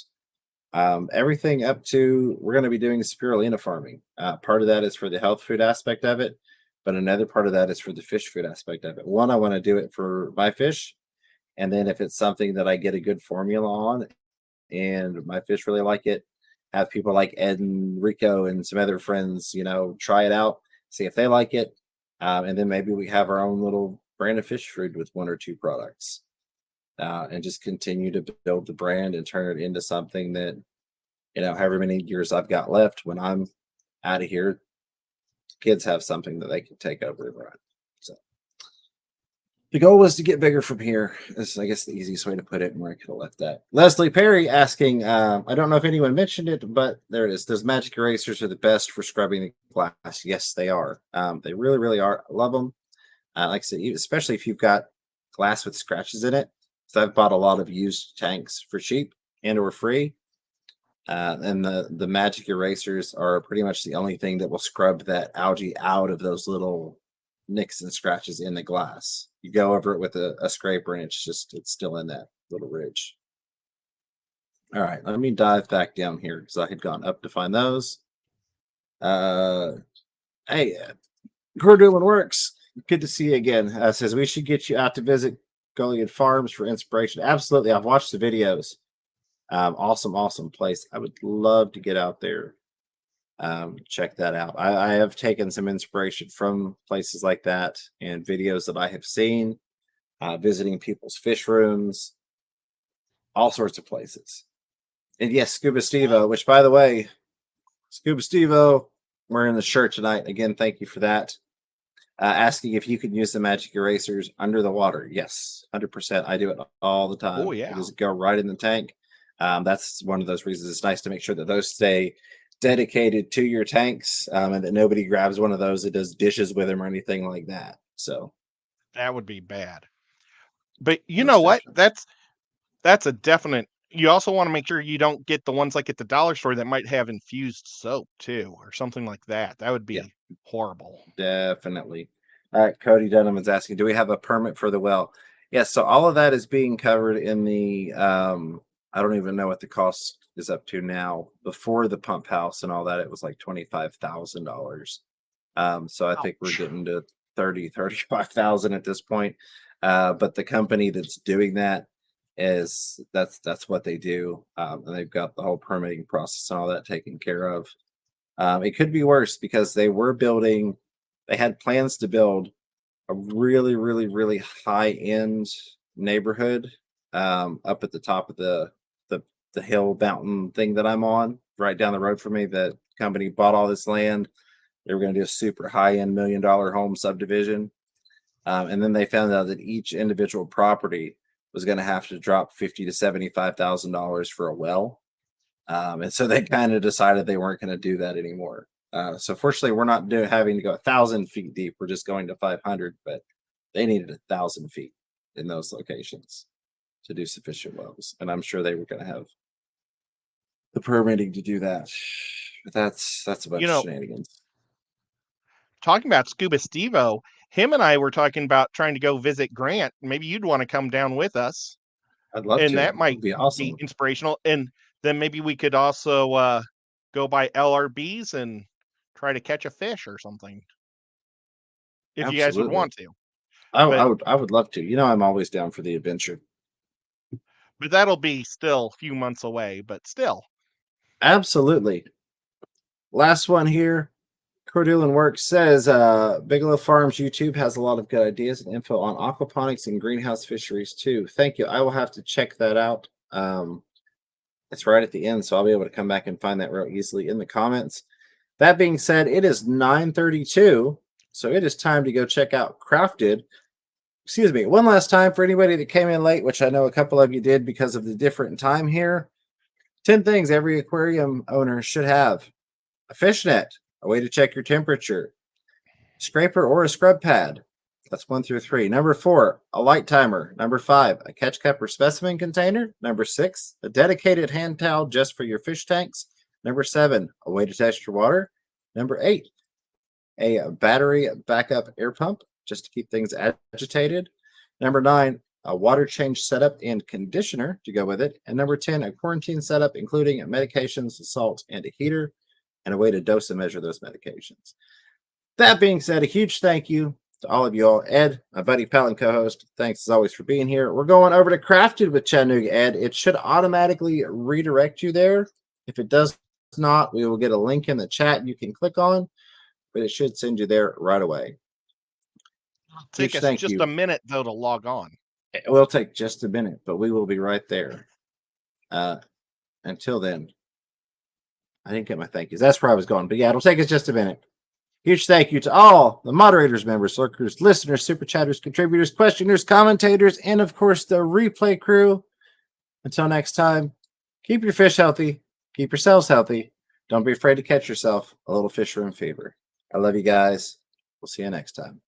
Everything up to we're going to be doing spirulina farming. Part of that is for the health food aspect of it, but another part of that is for the fish food aspect of it. One, I want to do it for my fish, and then if it's something that I get a good formula on and my fish really like it, have people like Ed and Rico and some other friends, try it out, see if they like it, and then maybe we have our own little brand of fish food with 1 or 2 products, and just continue to build the brand and turn it into something that, however many years I've got left when I'm out of here, kids have something that they can take over and run. So the goal was to get bigger from here. Is I guess the easiest way to put it, and where I could have left that. Leslie Perry asking, I don't know if anyone mentioned it, but there it is. Those magic erasers are the best for scrubbing the glass. Yes, they are. They really, really are. I love them. Like I said, especially if you've got glass with scratches in it. So I've bought a lot of used tanks for cheap and or free. And the magic erasers are pretty much the only thing that will scrub that algae out of those little nicks and scratches in the glass. You go over it with a scraper and it's still in that little ridge. All right, let me dive back down here because I had gone up to find those. Hey, We're doing works. Good to see you again. Says we should get you out to visit Gulligan Farms for inspiration. Absolutely. I've watched the videos. Awesome place. I would love to get out there. Check that out. I have taken some inspiration from places like that and videos that I have seen, visiting people's fish rooms, all sorts of places. And yes, Scuba Stevo, which by the way, Scuba Stevo, wearing the shirt tonight. Again, thank you for that. Asking if you can use the magic erasers under the water. Yes, 100%. I do it all the time. Oh, yeah. I just go right in the tank. That's one of those reasons it's nice to make sure that those stay dedicated to your tanks, and that nobody grabs one of those that does dishes with them or anything like that. So That would be bad. But you know most what? definitely. That's a definite. You also want to make sure you don't get the ones like at the dollar store that might have infused soap too, or something like that. That would Yeah, be horrible. definitely. All right, Cody Dunham is asking, do we have a permit for the well? Yes, so all of that is being covered in the I don't even know what the cost is up to now. Before the pump house and all that, it was like $25,000. So I think we're Ouch. getting to 30, 35,000 at this point. But the company that's doing that is that's what they do. And they've got the whole permitting process and all that taken care of. It could be worse because they had plans to build a really, really, really high end neighborhood up at the top of the hill mountain thing that I'm on, right down the road from me. The company bought all this land. They were going to do a super high end $1 million home subdivision. And then they found out that each individual property was going to have to drop $50 to $75,000 for a well. And so they kind of decided they weren't going to do that anymore. So fortunately, we're not having to go 1,000 feet deep. We're just going to 500, but they needed 1,000 feet in those locations to do sufficient wells. And I'm sure they were going to have the permitting to do that. But that's a bunch You of know, shenanigans. talking about Scuba Stevo, him and I were talking about trying to go visit Grant. Maybe you'd want to come down with us, I'd love and to. that It might would be be awesome. inspirational. And then maybe we could also go by LRBs and try to catch a fish or something, if you guys would Absolutely. want to. I But would love to. I'm always down for the adventure. that'll be still a few months away, but still. Absolutely. Last one here. Cordulan Works says Bigelow Farms YouTube has a lot of good ideas and info on aquaponics and greenhouse fisheries too. Thank you. I will have to check that out. It's right at the end, so I'll be able to come back and find that real easily in the comments. That being said, it is 9:32, so it is time to go check out Crafted. Excuse me, one last time for anybody that came in late, which I know a couple of you did because of the different time here. 10 things every aquarium owner should have: a fish net, a way to check your temperature, scraper or a scrub pad. That's 1 through 3. Number 4, a light timer. Number 5, a catch cup or specimen container. Number 6, a dedicated hand towel just for your fish tanks. Number 7, a way to test your water. Number 8, a battery backup air pump just to keep things agitated. Number 9, a water change setup and conditioner to go with it. And number 10, a quarantine setup, including medications, salt, and a heater, and a way to dose and measure those medications. That being said, a huge thank you to all of you all. Ed, my buddy, pal, and co-host, thanks as always for being here. We're going over to Crafted with Chattanooga. Ed, it should automatically redirect you there. If it does not, we will get a link in the chat you can click on, but it should send you there right away. Take Huge us thank just you. a minute though to log on. It will take just a minute, but we will be right there. Until then, I didn't get my thank yous. That's where I was going. But yeah, it'll take us just a minute. Huge thank you to all the moderators, members, lurkers, listeners, super chatters, contributors, questioners, commentators, and of course the replay crew. Until next time, keep your fish healthy, keep yourselves healthy. Don't be afraid to catch yourself a little fish room fever. I love you guys. We'll see you next time.